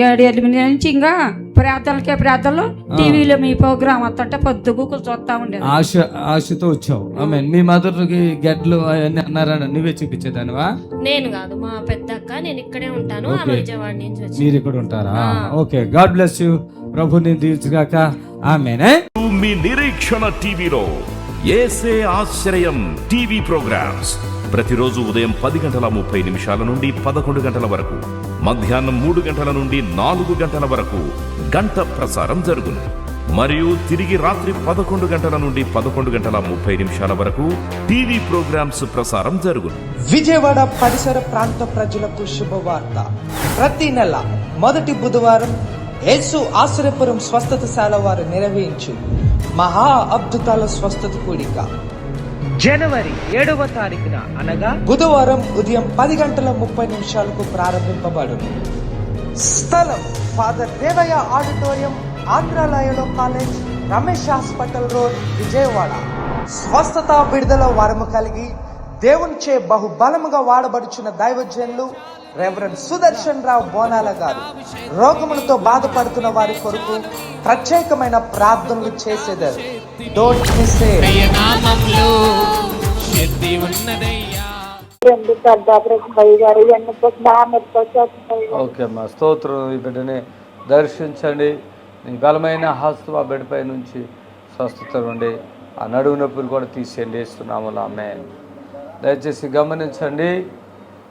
7 నెలల నుంచి ఇంకా ప్రార్థనలు టీవీలో మీ ప్రోగ్రామ్ వస్తుంటే పొద్దుగు చూస్తా ఉండేది. ఆశతో వచ్చావు. మీ మదర్కి గడ్డలు అవన్నీ అన్నారా? నువ్వే చూపించేదానివా? నేను కాదు, మా పెద్దక్క. నేను ఇక్కడే ఉంటాను. విజయవాడ నుంచి వచ్చి. మీరు ఇక్కడ ఉంటారా? Okay, God bless you. ప్రభుని దీవించుగాక. ఆమేన్. మీ నిరీక్షణ టీవీలో యేసే ఆశ్రయం టీవీ ప్రోగ్రామ్స్ ప్రతిరోజు ఉదయం 10:30 నుండి 11 వరకు, మధ్యాహ్నం 3 గంటల నుండి 4 గంటల వరకు గంట ప్రసారం జరుగును. మరియు తిరిగి రాత్రి 11 నుండి 11:30 వరకు టీవీ ప్రోగ్రామ్స్ ప్రసారం జరుగును. విజయవాడ పరిసర ప్రాంత ప్రజలకు శుభవార్త. ప్రతి నెల మొదటి బుధవారం యేసు ఆశ్రయపురం స్వస్థతశాల వారు నిర్వహించు మహా అద్భుతాల స్వస్థత కూడిక జనవరి 7వ తారీఖున అనగా బుధవారం ఉదయం 10:30 ప్రారంభింపబడును. స్థలం ఫాదర్ దేవయ్య ఆడిటోరియం, ఆంధ్రాలయలో college, Ramesh hospital road, Vijayawada. స్వస్థత విడుదల వరము కలిగి దేవునిచే బహుబలముగా వాడబడుచున్న దైవజనులు రెవరెండ్ సుదర్శన్ రావు బోనాల గారు రోగములతో బాధపడుతున్న వారి కొరకు ప్రత్యేకమైన ప్రార్థనలు చేసేదారు. Don't miss it. ఓకే అమ్మా, స్తోత్రం. ఈ బిడ్డని దర్శించండి. నీ బలమైన హస్తం ఆ బిడ్డపై నుంచి స్వస్థత నుండి ఆ నడువు నొప్పులు కూడా తీసేయండి ఇస్తున్నాములు. ఆమేన్. దయచేసి గమనించండి,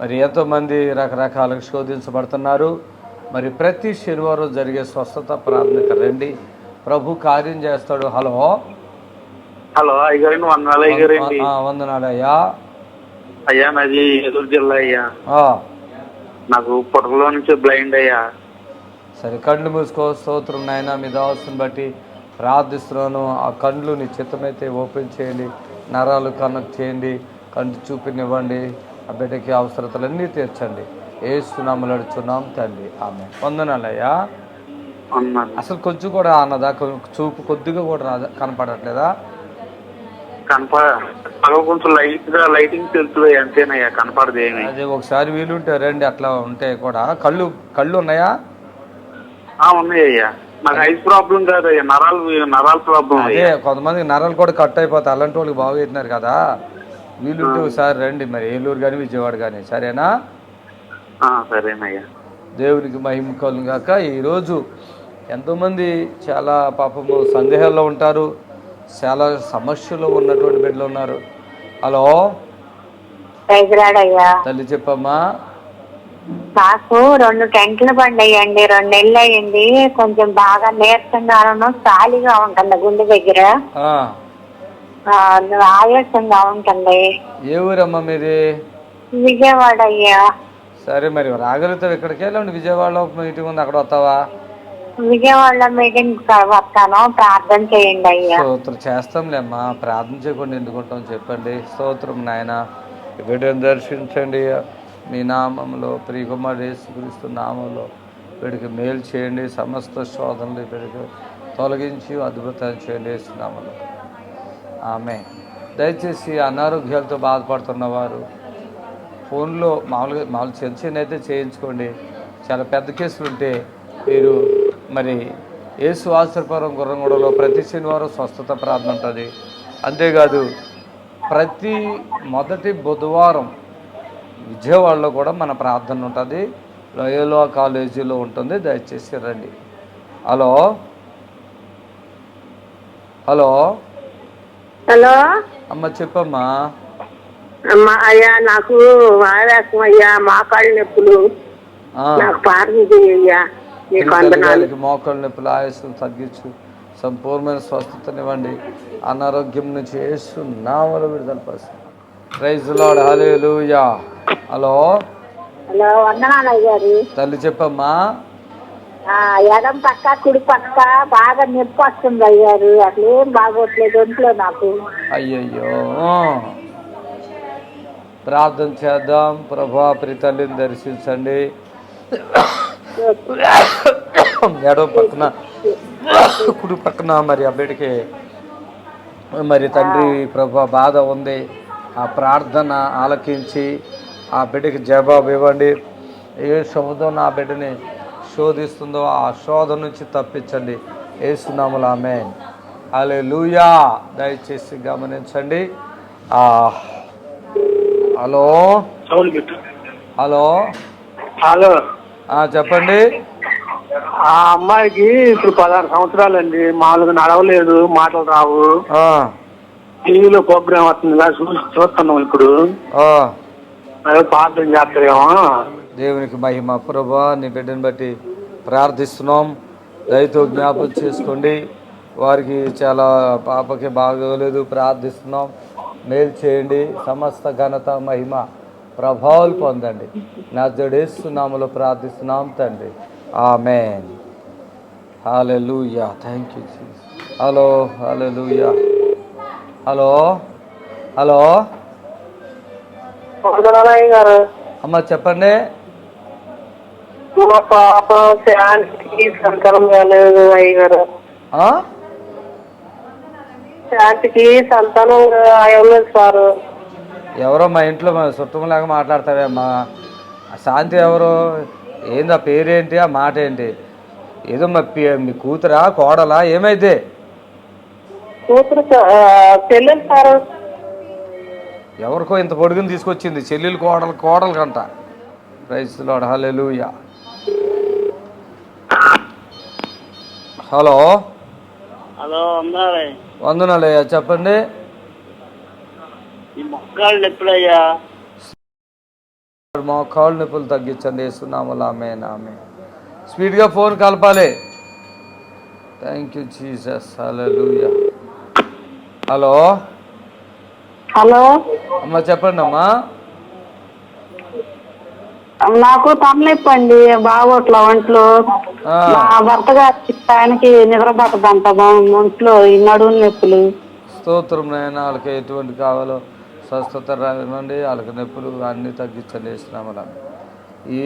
మరి ఎంతోమంది రకరకాలుగా శోధించబడుతున్నారు. మరి ప్రతి శనివారం జరిగే స్వస్థత ప్రార్థనకు రండి, ప్రభు కార్యం చేస్తాడు. హలో హలో అయ్యారండి, వందనాలు అయ్యారండి. వందనాలయ్యా. అయ్యా నాది ఏలూరు జిల్లా అయ్యా. నాకు పొట్టలో నుంచి బ్లైండ్ అయ్యా. సరే, కళ్ళు మూసుకో. స్తోత్రం నాయన, మీ దాసుని బట్టి ప్రార్థిస్తున్నాను. ఆ కళ్ళు నీ చిత్తమైతే ఓపెన్ చేయండి, నరాలు కనెక్ట్ చేయండి, కంటి చూపునివ్వండి. ఆ బిడ్డకి అవసరతలన్నీ తీర్చండి. ఏసునామములో అడుగుచున్నాం తండ్రి, ఆమేన్. వందనాలయ్యా. అసలు కొంచెం కూడా అన్నదా, చూపు కొద్దిగా కూడా కనపడట్లేదా? కొంచెం లైటింగ్ తెలుస్తుంది అంతేనయ్యా, కనపడదు ఏమి. అదే ఒకసారి వీలుంటే రండి. అట్లా ఉంటే కూడా కళ్ళు ఉన్నాయా? ఉన్నాయ్యా. నాకు ఐస్ ప్రాబ్లం కాదయ్యా, నరాల ప్రాబ్లం. అదే కొంతమంది నరాలు కూడా కట్ అయిపోతాయి. అలాంటి వాళ్ళకి బాగా పెట్టినారు కదా. వీలుంటే ఒకసారి రండి, మరి ఏలూరు కానీ విజయవాడ కానీ. సరేనా? సరేనయ్యా. దేవునికి మహిమ కలుగును గాక. ఈరోజు ఎంతోమంది చాలా పాపము సందేహాల్లో ఉంటారు, చాలా సమస్యలు ఉన్నటువంటి బిడ్డలు ఉన్నారు. హలో తల్లి, చెప్పమ్మా. నాకు 2 టెంట్లు పడ్డాయండి, 2 నెలలు అయ్యింది. కొంచెం బాగా నీరసంగా ఖాళీగా ఉంటుంది గుండె దగ్గర, ఆయాసంగా ఉంటుంది. ఏ ఊరమ్మా మీది? విజయవాడ అయ్యా. సరే, మరి రాగలుగుతావు ఇక్కడికి వెళ్ళండి. విజయవాడలో మీటింగ్ ఉంది, అక్కడ వస్తావా? విజయవాడలో మీటింగ్ వస్తాను, ప్రార్థన చేయండి అయ్యా. స్తోత్రం చేస్తాంలేమ్మా. ప్రార్థన చేయకుండా ఎందుకుంటాం చెప్పండి. స్తోత్రం నాయన. వీడియోని దర్శించండి. మీ నామంలో, ప్రియకుమారుడు యేసుక్రీస్తు నామంలో వీడికి మేలు చేయండి. సమస్త శోధనలు వీడికి తొలగించి అద్భుతాలు చేయండి యేసునామంలో. ఆమేన్. దయచేసి అనారోగ్యాలతో బాధపడుతున్న వారు ఫోన్లో మామూలుగా చిన్న అయితే చేయించుకోండి. చాలా పెద్ద కేసులు ఉంటే మీరు మరి యేసు ఆశ్రయపురం గుర్రంగూడలో ప్రతి శనివారం స్వస్థత ప్రార్థన ఉంటుంది. అంతేకాదు ప్రతి మొదటి బుధవారం విజయవాడలో కూడా మన ప్రార్థన ఉంటుంది. లోయలో కాలేజీలో ఉంటుంది. దయచేసి రండి. హలో హలో హలో అమ్మ, చెప్పమ్మా. అమ్మా అయ్యా, నాకు ఆయాసం అయ్యా, మోకాళ్ళ నొప్పులు, నాకు పార్వతి అయ్యా. మోకాళ్ళ నొప్పులు, ఆయాసం తగ్గించు, సంపూర్ణమైన స్వస్థతనివ్వండి. అనారోగ్యం నుంచి యేసు నామములో విడుదల పరచు. Praise lord. Hallelujah. Hello hello, వందనాలు అయ్యారు. తల్లి, చెప్పమ్మా. ఎడం పక్క కుడి పక్క బాగా నొప్పి వస్తుంది అయ్యారు. అసలు ఏం బాగోట్లేదు ఒంట్లో నాకు. అయ్యయ్యో, ప్రార్థన చేద్దాం. ప్రభా, ప్రియ తల్లిని దర్శించండి. ఎడవ పక్కన కుడి పక్కన మరి ఆ బిడ్డకి మరి తండ్రి ప్రభా బాధ ఉంది. ఆ ప్రార్థన ఆలకించి ఆ బిడ్డకి జవాబు ఇవ్వండి. ఏ శబ్దం నా బిడ్డని శోధిస్తుందో ఆ శోధ నుంచి తప్పించండి యేసునామములో. ఆమేన్. హల్లెలూయా. దయచేసి గమనించండి. హలో హలో హలో చెప్పండి. ఆ అమ్మాయికి ఇప్పుడు 16 సంవత్సరాలండి. మామూలుగా నడవలేదు, మాటలు రావు. టీవీలో ప్రోగ్రామ్ వస్తుంది, చూస్తున్నాం. ఇప్పుడు ప్రార్థన చేస్తారేమో. దేవునికి మహిమ. ప్రభువా, నీ బిడ్డని బట్టి ప్రార్థిస్తున్నాం. దయతో జ్ఞాపకం చేసుకోండి. వారికి చాలా పాపకి బాగోలేదు, ప్రార్థిస్తున్నాం. మేలు చేయండి. సమస్త ఘనత, మహిమ, ప్రభావాలు పొందండి. నజరేయుడు యేసు నామములో ప్రార్థిస్తున్నాం తండ్రి. Amen. Hallelujah. Thank you Jesus. Hello hallelujah. Hello hello గారు అమ్మ చెప్పండి. మా పాప శాంతికి సంతానం కాలేదు అయ్య గారు. శాంతికి సంతానం అవ్వలేదు సార్. ఎవరో మా ఇంట్లో మా చుట్టంలాగా మాట్లాడతావేమ్మా. శాంతి ఎవరు? ఏంది ఆ పేరేంటి, ఆ మాట ఏంటి? ఏదో మీ కూతురా కోడలా ఏమైతే? కూతురు చెల్లెలు సార్. ఎవరికో ఇంత పొడుగుని తీసుకొచ్చింది, చెల్లెలు కోడలు కంట. Praise the lord, hallelujah. Hello hello వందనాలయ్యా, చెప్పండి. ఈ మొక్కలు ఎప్పుడయ్యా? మా కాళ్ళు నొప్పులు తగ్గించండి యేసునామములో, ఆమేన్ ఆమేన్. స్పీడ్గా ఫోన్ కలపాలి. Thank you Jesus, hallelujah. Hello hello అమ్మ చెప్పండి అమ్మా. నాకు తలనొప్పి అండి, బాగోట్ల ఒంట్లో. మా భర్త గారికి ఆయనకి నిద్ర పట్టదంట ఒంట్లో, ఈ నడుము నొప్పులు. స్తోత్రం నాయన. వాళ్ళకి ఎటువంటి కావాలో స్వస్థత రానివ్వండి, వాళ్ళకి నొప్పులు అన్నీ తగ్గించండి యేసునామములో.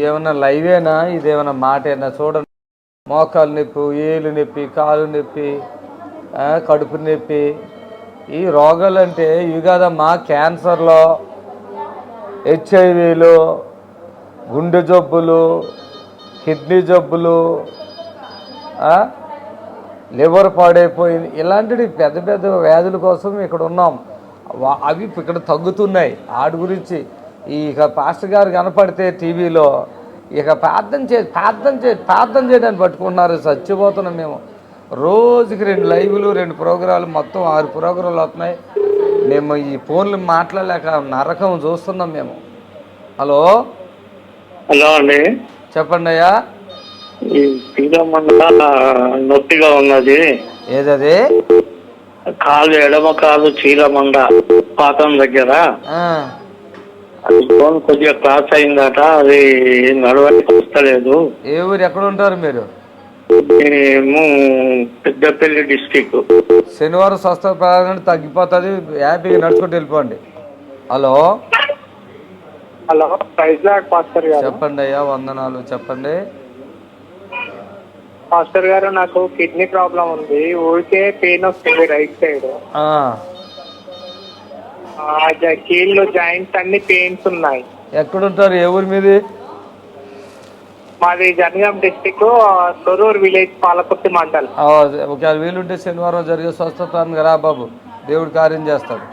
ఏమన్నా లైవేనా, ఇదేమన్నా మాటేనా? చూడండి, మోకాలు నొప్పి, ఏలు నొప్పి, కాలు నొప్పి, కడుపు నొప్పి, ఈ రోగాలు అంటే ఇవి కాదమ్మా. క్యాన్సర్లో, HIV, గుండె జబ్బులు, కిడ్నీ జబ్బులు, లివర్ పాడైపోయింది, ఇలాంటివి పెద్ద పెద్ద వ్యాధుల కోసం ఇక్కడ ఉన్నాం. అవి ఇక్కడ తగ్గుతున్నాయి. వాటి గురించి ఇక పాస్టర్ గారు కనపడితే టీవీలో ఇక ప్రార్థన చేయడానికి పట్టుకుంటున్నారు. చచ్చిపోతున్నాం మేము. రోజుకి 2 లైవ్లు, 2 ప్రోగ్రాలు, మొత్తం 6 ప్రోగ్రాలు వస్తున్నాయి. మేము ఈ ఫోన్లు మాట్లాడలేక నరకం చూస్తున్నాం మేము. హలో హలో అండి, చెప్పండి అయ్యా. ఈ శ్రీరామండ నొప్పిగా ఉన్నది. ఏదది? కాలు, ఎడమ కాలు చీలమండ పాతం దగ్గర. అది ఫోన్ కొద్దిగా క్లాస్ అయిందట, అది నడవడానికి వస్తలేదు. ఏ ఊరు, ఎక్కడ ఉంటారు మీరు? మేము పెద్దపల్లి డిస్టిక్. శనివారం స్వస్థ ప్రారంభం తగ్గిపోతుంది, హ్యాపీగా నడుచుకుంటూ వెళ్ళిపోండి. Hello hello, praise lord pastor గారు. చెప్పండి అయ్యా, వందనాలు. చెప్పండి పాస్టర్ గారు, నాకు కిడ్నీ ప్రాబ్లం ఉంది. ఊరికే పెయిన్ వస్తుంది రైట్ సైడ్. కీళ్ళు జాయింట్స్ అన్ని పెయిన్స్ ఉన్నాయి. ఎక్కడుంటారు? ఏ ఊరు మీది? మాది జనగాం డిస్టిక్, తొర్రూరు విలేజ్, పాలకుర్తి మండల్. ఒకవేళ వీలుంటే శనివారం జరిగే స్వస్థతానికి రా బాబు, దేవుడు కార్యం చేస్తాడు.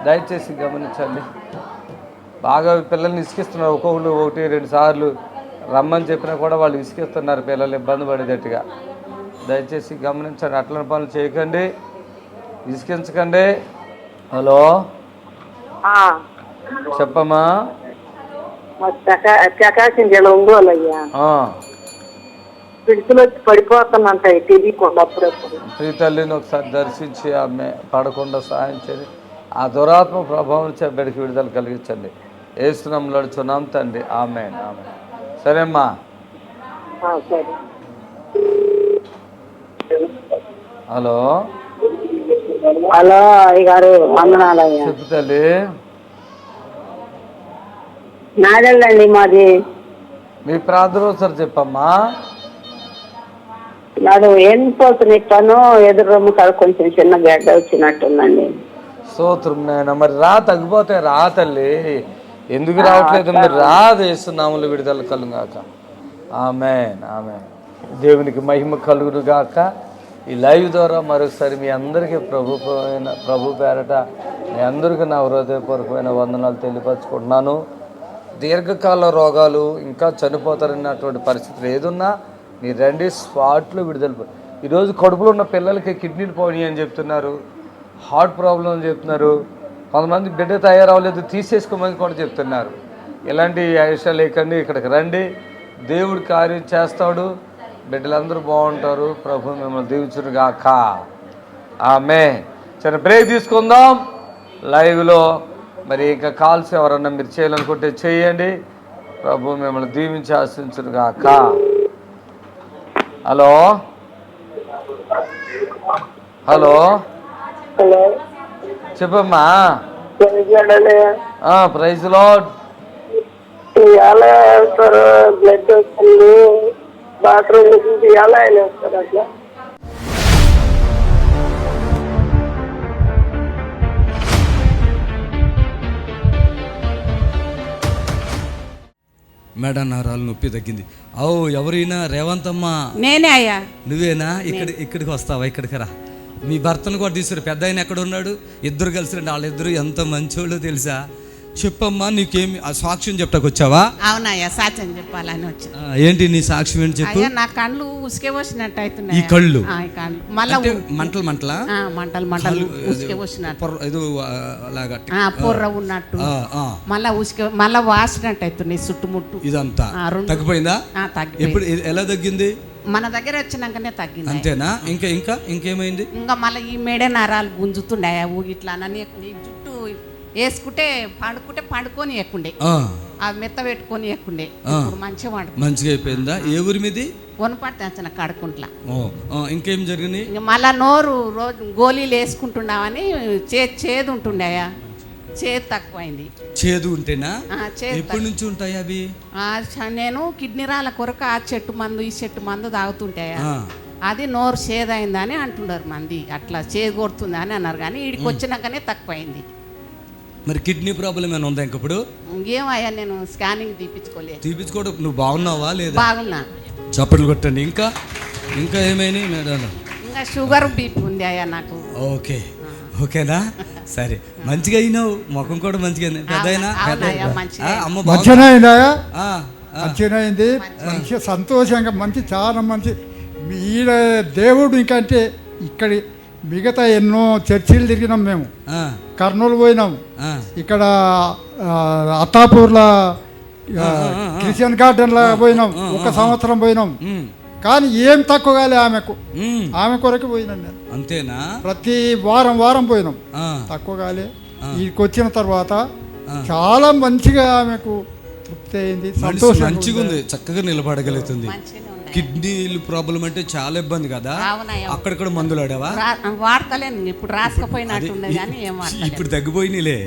దయచేసి గమనించండి. బాగా పిల్లల్ని ఇసుకిస్తున్నారు. ఒక్కొక్కరు 1-2 సార్లు రమ్మని చెప్పినా కూడా వాళ్ళు ఇసుకిస్తున్నారు, పిల్లలు ఇబ్బంది పడేటట్టుగా. దయచేసి గమనించండి, అట్లని పనులు చేయకండి, ఇసుకించకండి. హలో చెప్పమ్మా. ప్రకాశం జిల్లా ఒంగోలు అయ్యా. పిడుసులు వచ్చి పడిపోతున్నంట తెలియకుండా అప్పుడప్పుడు. ప్రియ తల్లిని ఒకసారి దర్శించి ఆమె పడకుండా సాయం చేయండి. ఆ దురాత్మ ప్రభావం నుంచి బిడ్డకి విడుదల కలిగించండి. యేసునామములో అడుగుచున్నాం తండ్రి, ఆమేన్ ఆమేన్. సరే అమ్మా. హలో హలో అయ్యగారు, వందనాలయ్యా. చెప్పు తల్లి. నాదెల్లండి మాది. మీ ప్రార్థన ఒకసారి చెప్పమ్మా. నాడు ఎండిపోతున్న పను ఎదురు రొమ్ము కాదు, కొంచెం చిన్న గడ్డ వచ్చినట్టుందండి. స్తోత్రం నాయన. మరి తగ్గిపోతాయి రా తల్లి. ఎందుకు రావట్లేదు? మీరు వేస్తున్నాములు విడుదల కలుగాక. ఆమేన్ ఆమేన్. దేవునికి మహిమ కలుగును గాక. ఈ లైవ్ ద్వారా మరొకసారి మీ అందరికీ ప్రభు పేరట మీ అందరికీ నా హృదయపూర్వకమైన వందనాలు తెలియపరచుకుంటున్నాను. దీర్ఘకాల రోగాలు, ఇంకా చనిపోతారన్నటువంటి పరిస్థితులు ఏదున్నా మీరు రండి, స్పాట్లో విడుదల. ఈరోజు కడుపులో ఉన్న పిల్లలకి కిడ్నీలు పోయి అని చెప్తున్నారు, హార్ట్ ప్రాబ్లం అని చెప్తున్నారు, కొంతమంది బిడ్డ తయారవ్వలేదు తీసేసుకోమని కూడా చెప్తున్నారు. ఇలాంటి విషయాలు లేకండి, ఇక్కడికి రండి, దేవుడు కార్యం చేస్తాడు, బిడ్డలందరూ బాగుంటారు. ప్రభు మిమ్మల్ని దీవించును గాక. ఆమేన్. చిన్న బ్రేక్ తీసుకుందాం లైవ్లో. మరి ఇంకా కాల్స్ ఎవరన్నా మీరు చేయాలనుకుంటే చేయండి. ప్రభు మిమ్మల్ని దీవించి ఆశించును గాక. హలో హలో చెప్పమ్మా. Praise lord. ఎలా వేస్తారు బ్లడ్ వస్తుంది బాత్రూమ్ ఎలా అయినా వేస్తారు అట్లా? మెడ నరాలు నొప్పి తగ్గింది. ఎవరైనా రేవంతమ్మా? నేనే అయ్యా. నువ్వేనా? ఇక్కడికి వస్తావా? ఇక్కడికి రా. మీ భర్తను కూడా తీసుకురా. పెద్ద ఆయన ఎక్కడ ఉన్నాడు? ఇద్దరు కలిసి రండి. వాళ్ళిద్దరు ఎంత మంచోళ్ళు తెలుసా? చెప్పమ్మా, నీకేమి సాక్ష్యం చెప్తాకు వచ్చావా? అవునయ్యా, సాక్ష్యం చెప్పాలని వచ్చా. ఏంటి నీ సాక్ష్యం ఏంటి చెప్పు. నా కళ్ళు ఉసుకే పోసినట్టు అవుతున్నాయి. ఈ కళ్ళు మంటలు మంటలు ఉసుకే పోసినట్టు, పొర్ర ఉన్నట్టు, మళ్ళా వాసినట్టు అవుతున్నాయి చుట్టుముట్టు. ఇదంతా తగ్గిపోయిందా? ఎప్పుడు ఎలా తగ్గింది? మన దగ్గర వచ్చినాకనే తగ్గింది. అంతేనా? ఇంకేమైంది? ఇంకా మళ్ళీ ఈ మేడే నరాలు గుంజుతుండే ఇట్లా జుట్టు వేసుకుంటే పండుకొని ఎక్కుండే, అవి మెత్త పెట్టుకొని ఎక్కుండే. మంచిగా అయిపోయిందా? ఏ ఊరి మీది? వనపడితే కడుకుంట్లా. ఇంకేం జరిగింది? మళ్ళా నోరు రోజు గోళీలు వేసుకుంటున్నామని చేదు ఉంటుండయా, చేదు తక్కువైంది. చేదు ఉంటేనా? ఎప్పటి నుంచి ఉంటాయి అవి? నేను కిడ్నీ రాళ్ళ కొరకు ఆ చెట్టు మందు ఈ చెట్టు మందు తాగుతుంటాయా, అది నోరు చేదైందని అంటున్నారు మంది. అట్లా చేదు కొడుతుంది అని అన్నారు, కానీ వీడికి వచ్చినాకనే తక్కువైంది. మరి కిడ్నీ ప్రాబ్లం ఏమైనా ఉందా ఇంకప్పుడు? ఇంకేమయ్యా, నేను స్కానింగ్ తీపించుకోవడం. నువ్వు బాగున్నావా లేదా? బాగున్నా. చప్పట్లు కొట్టండి. ఇంకా ఏమైనా మేడం? ఇంకా షుగర్ బీపీ ఉంది అయ్యా నాకు. ఓకేనా? సరే, మంచిగా అయినావు. ముఖం కూడా మంచిగా మంచిగా మంచి సంతోషంగా మంచి చాలా మంచి. ఈడ దేవుడు ఇంకంటే ఇక్కడ మిగతా ఎన్నో చర్చిలు తిరిగినాం మేము. కర్నూలు పోయినాం, ఇక్కడ అత్తాపూర్లో క్రిస్టియన్ గార్డెన్లో పోయినాం, 1 సంవత్సరం పోయినాం. కానీ ఏం తక్కువ కాలే ఆమె కొరకు పోయినాం నేను. అంతేనా? ప్రతి వారం పోయినాం, తక్కువ కాలే. వీడికి వచ్చిన తర్వాత చాలా మంచిగా ఆమెకు తృప్తి అయింది, సంతోషం, మంచిగా ఉంది, చక్కగా నిలబడగలుగుతుంది. కిడ్నీలు ప్రాబ్లం అంటే చాలా ఇబ్బంది కదా. అక్కడిక్కడ మందులు ఆడావా? వాడతలేను ఇప్పుడు, రాసుకపోయినట్టుంది కానీ ఇప్పుడు తగ్గిపోయినాయిలే.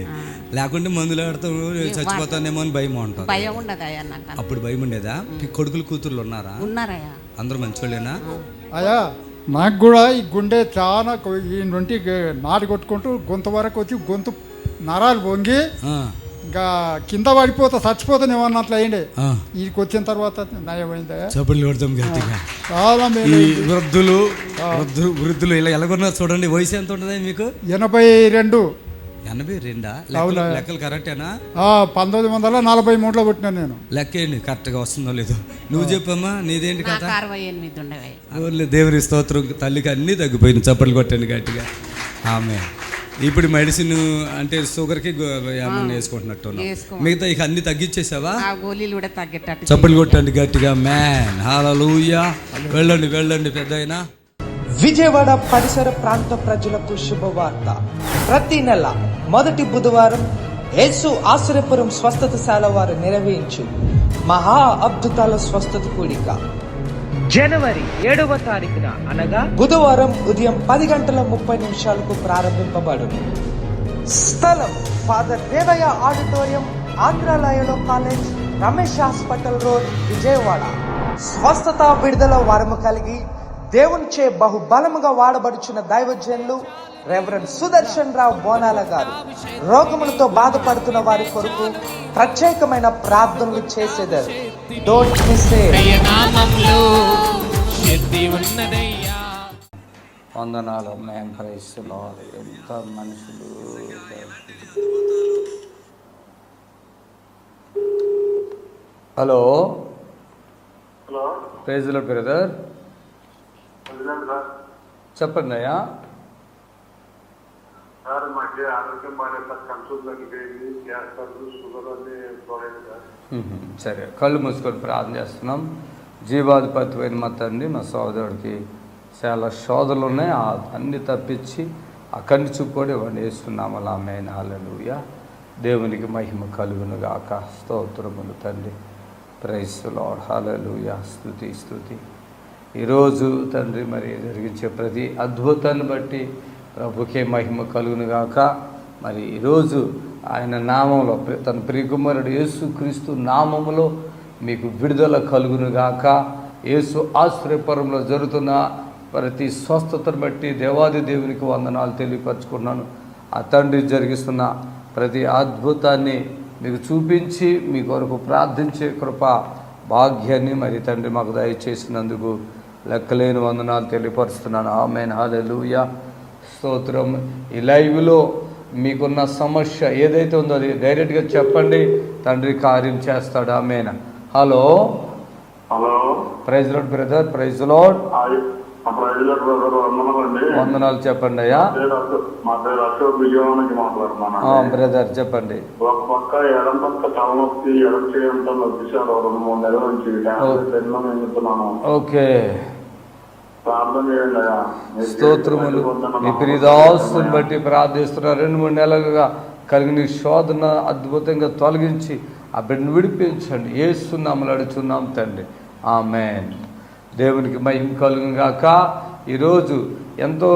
లేకుంటే మందులు ఆడతావు చచ్చిపోతానేమో అని భయం ఉంటుంది. భయం ఉండదు అయ్యా నాకు. అప్పుడు భయం ఉండేదా? కొడుకులు కూతుర్లు ఉన్నారా? ఉన్నారయ్యా. అందరూ మంచోళ్ళేనా? అయ్యా నాకు కూడా ఈ గుండె చాలా ఈ నుండి నాటి కొట్టుకుంటూ గొంతు వరకు వచ్చి గొంతు నరాలు వంగి ఇంకా కింద పడిపోతా చచ్చిపోతాను ఏమన్నా అట్లా అయ్యిండే. వీడికి వచ్చిన తర్వాత నయమైందా? చప్పట్లు కొడతాం గట్టిగా. చాలా వృద్ధులు ఇలా ఎలాగొన్నారు చూడండి. వయసు ఎంత ఉంటుంది మీకు? 82. 82? లెక్కలు కరెక్టేనా? 1943లో పుట్టినాను నేను. లెక్క ఏంటి కరెక్ట్గా వస్తుందో లేదో నువ్వు చెప్పమ్మా. నీదేంటి కథ? 68. దేవుని స్తోత్రం. తల్లికి అన్నీ తగ్గిపోయింది. చప్పట్లు కొట్టండి గట్టిగా. ఆమె ఇప్పుడు మెడిసిన్ అంటే షుగర్కి ఏమన్నా వేసుకుంటున్నట్టు, మిగతా ఇక అన్ని తగ్గించేసావా? చప్పట్లు కొట్టండి గట్టిగా. మ్యాన్ హల్లెలూయా. వెళ్ళండి పెద్దయినా. విజయవాడ పరిసర ప్రాంత ప్రజలకు శుభవార్త. ప్రతి నెల మొదటి బుధవారం యేసు ఆశ్రయపురం స్వస్థతశాల వారు నిర్వహించు మహా అద్భుతాల స్వస్థత కూడిక జనవరి 7వ తారీఖున అనగా బుధవారం ఉదయం 10:30 ప్రారంభింపబడును. స్థలం ఫాదర్ దేవయ్య ఆడిటోరియం, ఆంధ్రాలయలో college, Ramesh hospital road, Vijayawada. స్వస్థత విడుదల వరము కలిగి దేవునిచే బహుబలముగా వాడబడుచున్న దైవజనులు రెవరెండ్ సుదర్శన్ రావు బోనాల గారు రోగములతో బాధపడుతున్న వారి కొరకు ప్రత్యేకమైన ప్రార్థనలు చేసేదారు. Don't miss it. వందనాలు మేము క్రైస్తవులు. ఎంత మనుషులు. Hello praise lord brother. చెప్పండి అయ్యా. సరే, కళ్ళు మూసుకొని ప్రార్థన చేస్తున్నాం. జీవాధిపతి మా తండ్రి, మా సోదరుడికి చాలా శోధనలు ఉన్నాయి, అన్ని తప్పించి ఆ కన్ను చూపు కూడా ఇవ్వండి. వేస్తున్నాము ఆమేన్. హల్లెలూయా. దేవునికి మహిమ కలుగును గాక. స్తోత్రములు తండ్రి. Praise the lord. హల్లెలూయా. స్తుతి. ఈరోజు తండ్రి మరి జరిగించే ప్రతి అద్భుతాన్ని బట్టి ప్రభుకే మహిమ కలుగును గాక. మరి ఈరోజు ఆయన నామంలో తన ప్రియకుమారుడు యేసుక్రీస్తు నామములో మీకు విడుదల కలుగునుగాక. యేసు ఆశ్రయపురంలో జరుగుతున్న ప్రతి స్వస్థతను బట్టి దేవాది దేవునికి వందనాలు తెలియపరచుకున్నాను. ఆ తండ్రి జరిగిస్తున్న ప్రతి అద్భుతాన్ని మీకు చూపించి మీ కొరకు ప్రార్థించే కృప భాగ్యాన్ని మరి తండ్రి మాకు దయచేసినందుకు లెక్కలేని వందనాలు తెలియపరుస్తున్నాను. ఆమేన్, హల్లెలూయా, స్తోత్రం. ఈ లైవ్లో మీకున్న సమస్య ఏదైతే ఉందో అది డైరెక్ట్గా చెప్పండి, తండ్రి కార్యం చేస్తాడు. Amen. Hello hello, praise lord brother. Praise lord. వందనాలు చెప్పండి అయ్యా. మా పేరు అశోక్, విజయవాడ నుంచి మాట్లాడుతున్నాను. బ్రదర్ చెప్పండి. ఒక పక్క ఎడం పక్క తలనొప్పి, ఎడం చేయంతో నొప్పిసాడు 2-3 నెలల నుంచి. ఎన్నో నిండుతున్నాను. ఓకే, ప్రార్థన చేయండి అయ్యా. స్తోత్రములు. మీ ప్రియదాసుని బట్టి ప్రార్థిస్తున్నారు. 2-3 నెలలుగా కలిగిన శోధన అద్భుతంగా తొలగించి ఆ బిడ్డను విడిపించండి. యేసునామములో అడుగుచున్నాం తండ్రి. ఆమేన్. దేవునికి మహిమ కలుగుగాక. ఈరోజు ఎంతో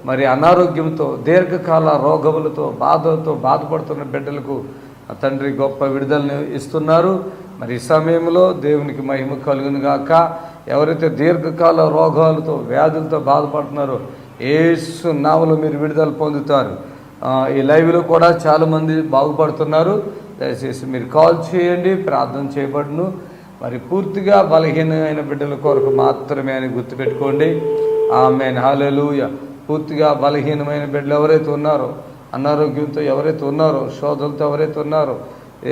మరి అనారోగ్యంతో దీర్ఘకాల రోగములతో బాధలతో బాధపడుతున్న బిడ్డలకు తండ్రి గొప్ప విడుదలను ఇస్తున్నారు. మరి ఈ సమయంలో దేవునికి మహిమ కలుగునుగాక. ఎవరైతే దీర్ఘకాల రోగాలతో వ్యాధులతో బాధపడుతున్నారో యేసు నామములో మీరు విడుదల పొందుతారు. ఈ లైవ్లో కూడా చాలామంది బాగుపడుతున్నారు. దయచేసి మీరు కాల్ చేయండి, ప్రార్థన చేయబడును. మరి పూర్తిగా బలహీనమైన బిడ్డల కొరకు మాత్రమే అని గుర్తుపెట్టుకోండి. ఆమేన్, హల్లెలూయా. పూర్తిగా బలహీనమైన బిడ్డలు ఎవరైతే ఉన్నారో, అనారోగ్యంతో ఎవరైతే ఉన్నారో, శోధనతో ఎవరైతే ఉన్నారో,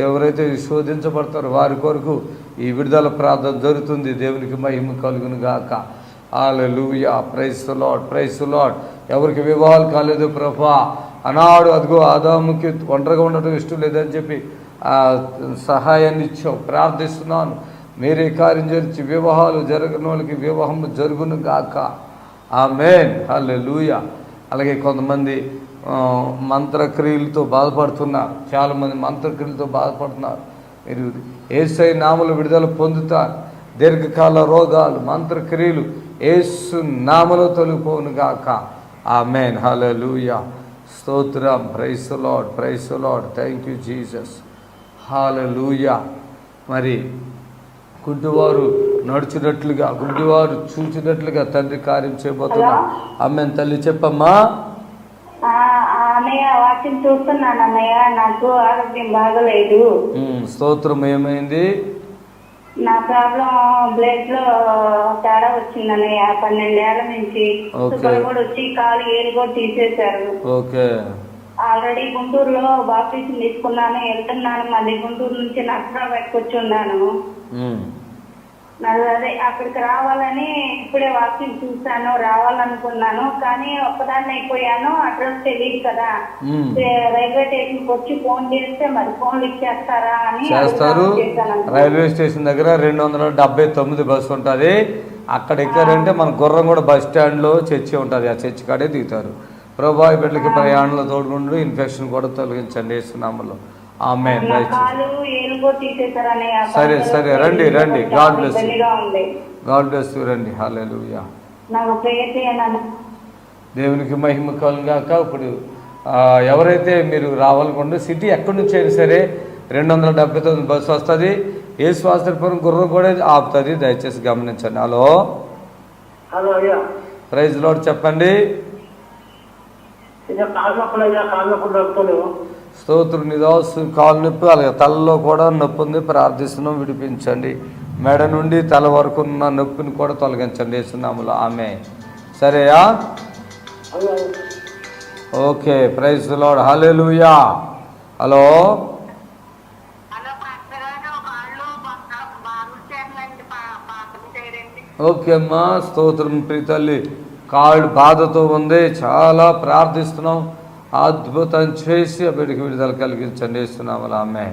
ఎవరైతే శోధించబడతారో వారి కొరకు ఈ విడుదల ప్రార్థన జరుగుతుంది. దేవునికి మహిమ కలుగును గాక. Hallelujah. Praise the lord, praise the lord. ఎవరికి వివాహాలు కాలేదు ప్రభా, అనాడు అదిగో ఆదాముకి ఒంటరిగా ఉండటం ఇష్టం లేదని చెప్పి సహాయాన్ని ఇచ్చావు. ప్రార్థిస్తున్నాను, మీరే కార్యం జరిచి వివాహాలు జరగని వాళ్ళకి వివాహం జరుగును గాక. ఆమేన్, హల్లెలూయా. అలాగే కొంతమంది మంత్రక్రియలతో బాధపడుతున్నారు. చాలామంది మంత్రక్రియలతో బాధపడుతున్నారు. మీరు యేసై నామములో విడుదల పొందుతారు. దీర్ఘకాల రోగాలు, మంత్రక్రియలు యేసు నామములో తొలగిపోవును గాక. ఆమేన్, హల్లెలూయా, స్తోత్రం. Praise the lord, praise the lord. Thank you Jesus. Hallelujah. మరి గుడ్డివారు నడుచున్నట్లుగా, గుడ్డివారు చూచినట్లుగా తండ్రి కార్యం చేయబోతున్నా. ఆమేన్. తల్లి చెప్పమ్మా. అన్నయ్య వాక్యం చూస్తున్నాను అన్నయ్య, నాకు ఆరోగ్యం బాగలేదు. స్తోత్రం. ఏమైంది? నా ప్రాబ్లం బ్లడ్ లో తేడా వచ్చింది అన్నయ్య. 12 ఏళ్ల నుంచి షుగర్ కూడా వచ్చి కాలు ఏలు కూడా తీసేశారు. ఓకే. ఆల్రెడీ గుంటూరులో బాప్టిజం తీసుకున్నాను, వెళ్తున్నాను. మళ్ళీ గుంటూరు నుంచి నర్సరావుపేటకు వచ్చి ఉన్నాను. అదే అక్కడికి రావాలని ఇప్పుడే వాక్యం చూసాను, రావాలనుకున్నాను. కానీ ఒక్కదాన్ని అయిపోయాను, అడ్రస్ తెలియదు కదా. రైల్వే స్టేషన్ వచ్చి ఫోన్ చేస్తే మరి ఫోన్లు ఇచ్చేస్తారా అని చేస్తారు. రైల్వే స్టేషన్ దగ్గర 279 బస్సు ఉంటుంది. అక్కడ ఎక్కారంటే మన గుర్రం కూడా బస్ స్టాండ్లో చర్చి ఉంటుంది. ఆ చర్చి కాడే దిగుతారు. ప్రభా బిడ్డలకి ప్రయాణంలో తోడుకుంటూ ఇన్ఫెక్షన్ కూడా తొలగించండి యేసునామములో. ఆమేన్. సరే సరే, రండి రండి. God bless you, God bless you. రండి. హల్లెలూయా. దేవునికి మహిమ కలుగాక. ఇప్పుడు ఎవరైతే మీరు రావాలనుకుంటే సిటీ ఎక్కడి నుంచి అయినా సరే 279 బస్సు వస్తుంది. యేసు ఆశ్రయపురం గుర్రం కూడా ఆపుతుంది. దయచేసి గమనించండి. Hello, praise lord. చెప్పండి. స్తోత్రం. నిదాసు కాలు నొప్పి, అలాగే తలలో కూడా నొప్పి ఉంది. ప్రార్థిస్తున్నాం, విడిపించండి. మెడ నుండి తల వరకు ఉన్న నొప్పిని కూడా తొలగించండి యేసునామములో. ఆమె సరేయా? Okay. Praise the lord. Hallelujah. Hello, okay అమ్మా. స్తోత్రం. ప్రీతల్లి కాళ్ళు బాధతో ఉంది, చాలా ప్రార్థిస్తున్నాం. అద్భుతం చేసి ఆ బిడ్డకి విడుదల కలిగించండి యేసునామములో. ఆమె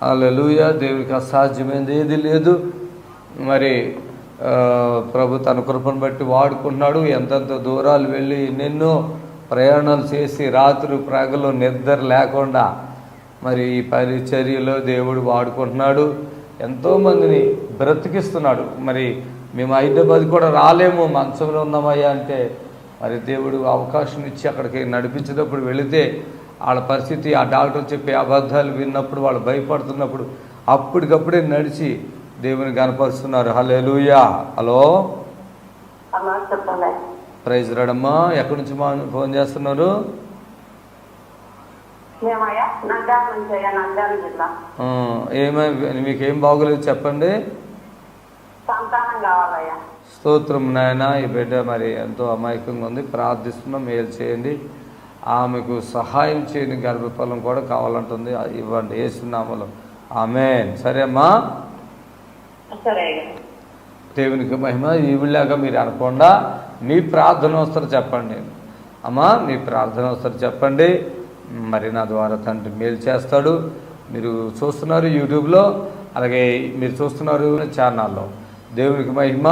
హల్లెలూయా. దేవుడికి అసాధ్యమైనది ఏది లేదు. మరి ప్రభు తన కృపను బట్టి వాడుకుంటున్నాడు. ఎంతెంత దూరాలు వెళ్ళి ఎన్నెన్నో ప్రయాణాలు చేసి రాత్రి ప్రాగలో నిద్ర లేకుండా మరి ఈ పరిచర్యలో దేవుడు వాడుకుంటున్నాడు. ఎంతోమందిని బ్రతికిస్తున్నాడు. మరి మేము హైదరాబాద్ కూడా రాలేము, మంచంలో ఉన్నామయ్యా అంటే మరి దేవుడు అవకాశం ఇచ్చి అక్కడికి నడిపించేటప్పుడు వెళితే వాళ్ళ పరిస్థితి, ఆ డాక్టర్ చెప్పే అబద్ధాలు విన్నప్పుడు వాళ్ళు భయపడుతున్నప్పుడు అప్పటికప్పుడే నడిచి దేవుని కనపరుస్తున్నారు. హల్లెలూయా. హలో, చెప్పండి. ప్రైజ్ రాడమ్మా. ఎక్కడి నుంచి ఫోన్ చేస్తున్నారు? మీకేం బాగోలేదు చెప్పండి. స్తోత్రం నాయన. ఈ బిడ్డ మరి ఎంతో అమాయకంగా ఉంది, ప్రార్థిస్తున్నాం, మేలు చేయండి, ఆమెకు సహాయం చేయండి. గర్భఫలం కూడా కావాలంటుంది, ఇవ్వండి యేసునామములో. ఆమేన్. సరే అమ్మా, దేవునికి మహిమ. ఈవిలాగా మీరు అనకుండా మీ ప్రార్థన వస్తారు చెప్పండి అమ్మా, మీ ప్రార్థన వస్తారు చెప్పండి. మరి నా ద్వారా తండ్రి మేలు చేస్తాడు. మీరు చూస్తున్నారు యూట్యూబ్లో, అలాగే మీరు చూస్తున్నారు ఛానల్లో. దేవునికి మహిమ.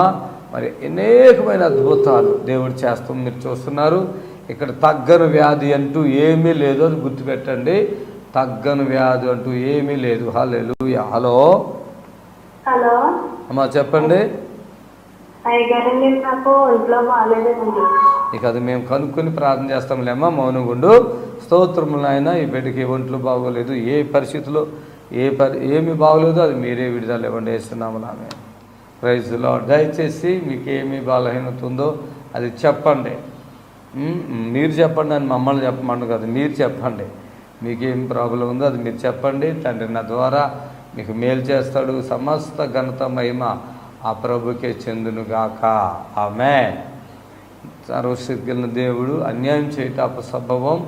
మరి అనేకమైన అద్భుతాలు దేవుడు చేస్తాం మీరు చూస్తున్నారు. ఇక్కడ తగ్గని వ్యాధి అంటూ ఏమీ లేదు, అని గుర్తుపెట్టండి. తగ్గని వ్యాధి అంటూ ఏమీ లేదు. హల్లెలూయా. హలో హలో అమ్మా, చెప్పండి. ఇక అది మేము కనుక్కొని ప్రార్థన చేస్తాంలేమ్మా, మౌనంగుండు. స్తోత్రములు ఆయన. ఈ బిడ్డకి ఒంట్లో బాగోలేదు, ఏ పరిస్థితిలో ఏమి బాగోలేదు, అది మీరే విడుదల ఇవ్వండి యేసునామములో. ఆమేన్. Praise lord. దయచేసి మీకు ఏమి బలహీనత ఉందో అది చెప్పండి. మీరు చెప్పండి అని మమ్మల్ని చెప్పమండు కదా, మీరు చెప్పండి. మీకేం ప్రాబ్లం ఉందో అది మీరు చెప్పండి. తండ్రి నా ద్వారా మీకు మేలు చేస్తాడు. సమస్త ఘనత మహిమ ఆ ప్రభుకే చెందునుగాక. ఆమేన్. సర్వశక్తి కలిగిన దేవుడు అన్యాయం చేయట అపసంభవం.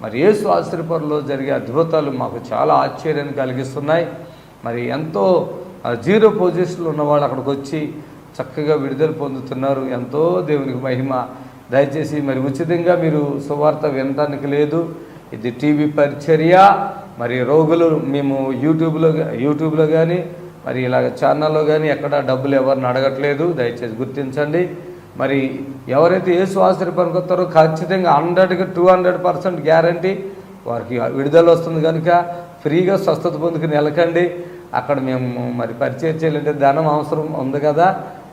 మరి యేసు ఆశ్రయపురంలో జరిగే అద్భుతాలు మాకు చాలా ఆశ్చర్యాన్ని కలిగిస్తున్నాయి. మరి ఎంతో జీరో పొజిషన్లో ఉన్నవాళ్ళు అక్కడికి వచ్చి చక్కగా విడుదల పొందుతున్నారు. ఎంతో దేవునికి మహిమ. దయచేసి మరి ఉచితంగా మీరు సువార్త వినడానికి లేదు, ఇది టీవీ పరిచర్య. మరి రోగులు మేము యూట్యూబ్లో కానీ మరి ఇలాగ ఛానల్లో కానీ ఎక్కడ డబ్బులు ఎవరిని అడగట్లేదు, దయచేసి గుర్తించండి. మరి ఎవరైతే యేసు ఆశ్రయపురంకి వస్తారో ఖచ్చితంగా 100కి 200% గ్యారంటీ వారికి విడుదల వస్తుంది. కనుక ఫ్రీగా స్వస్థత పొందుకుని వెళ్ళకండి. అక్కడ మేము మరి పరిచయం చేయాలంటే ధనం అవసరం ఉంది కదా,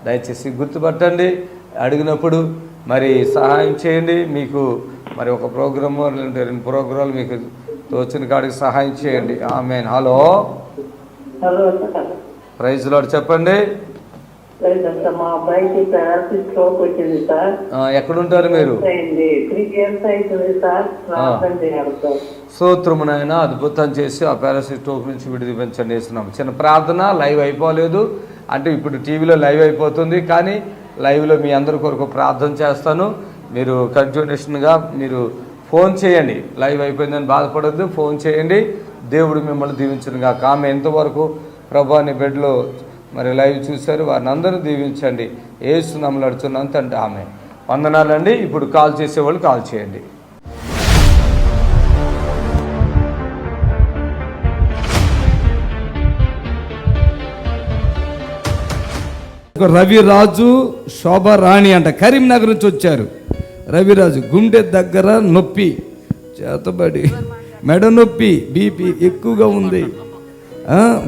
దయచేసి గుర్తుపట్టండి. అడిగినప్పుడు మరి సహాయం చేయండి. మీకు మరి ఒక ప్రోగ్రాము లేదంటే 2 ప్రోగ్రాలు మీకు తోచిన కాడికి సహాయం చేయండి. ఆమేన్. Hello, praise lord. చెప్పండి. మా అబ్బాయికి పారాసిస్ స్ట్రోక్ వచ్చింది సార్. ఎక్కడుంటారు మీరు? 3 years అవుతుంది సార్. ప్రార్థన చేయాలి సార్. స్తోత్రమునైనా అద్భుతం చేసి ఆ పారాసిస్ స్ట్రోక్ నుంచి విడిపించండి వేస్తున్నాం. చిన్న ప్రార్థన లైవ్ అయిపోలేదు అంటే ఇప్పుడు టీవీలో లైవ్ అయిపోతుంది, కానీ లైవ్లో మీ అందరి కొరకు ప్రార్థన చేస్తాను. మీరు కంటిన్యూషన్గా మీరు ఫోన్ చేయండి. లైవ్ అయిపోయిందని బాధపడద్దు, ఫోన్ చేయండి. దేవుడు మిమ్మల్ని దీవించునుగా. ఆమె ఎంతవరకు ప్రభా నీ బిడ్డలో మరి లైవ్ చూశారు, వారిని అందరూ దీవించండి. యేసు నామములో అడుగుతున్నాను తండ్రి. ఆమె వందనాలండి. ఇప్పుడు కాల్ చేసేవాళ్ళు కాల్ చేయండి. రవిరాజు శోభారాణి అంట, కరీంనగర్ నుంచి వచ్చారు. రవిరాజు గుండె దగ్గర నొప్పి, చేతబడి, మెడ నొప్పి, బీపీ ఎక్కువగా ఉంది,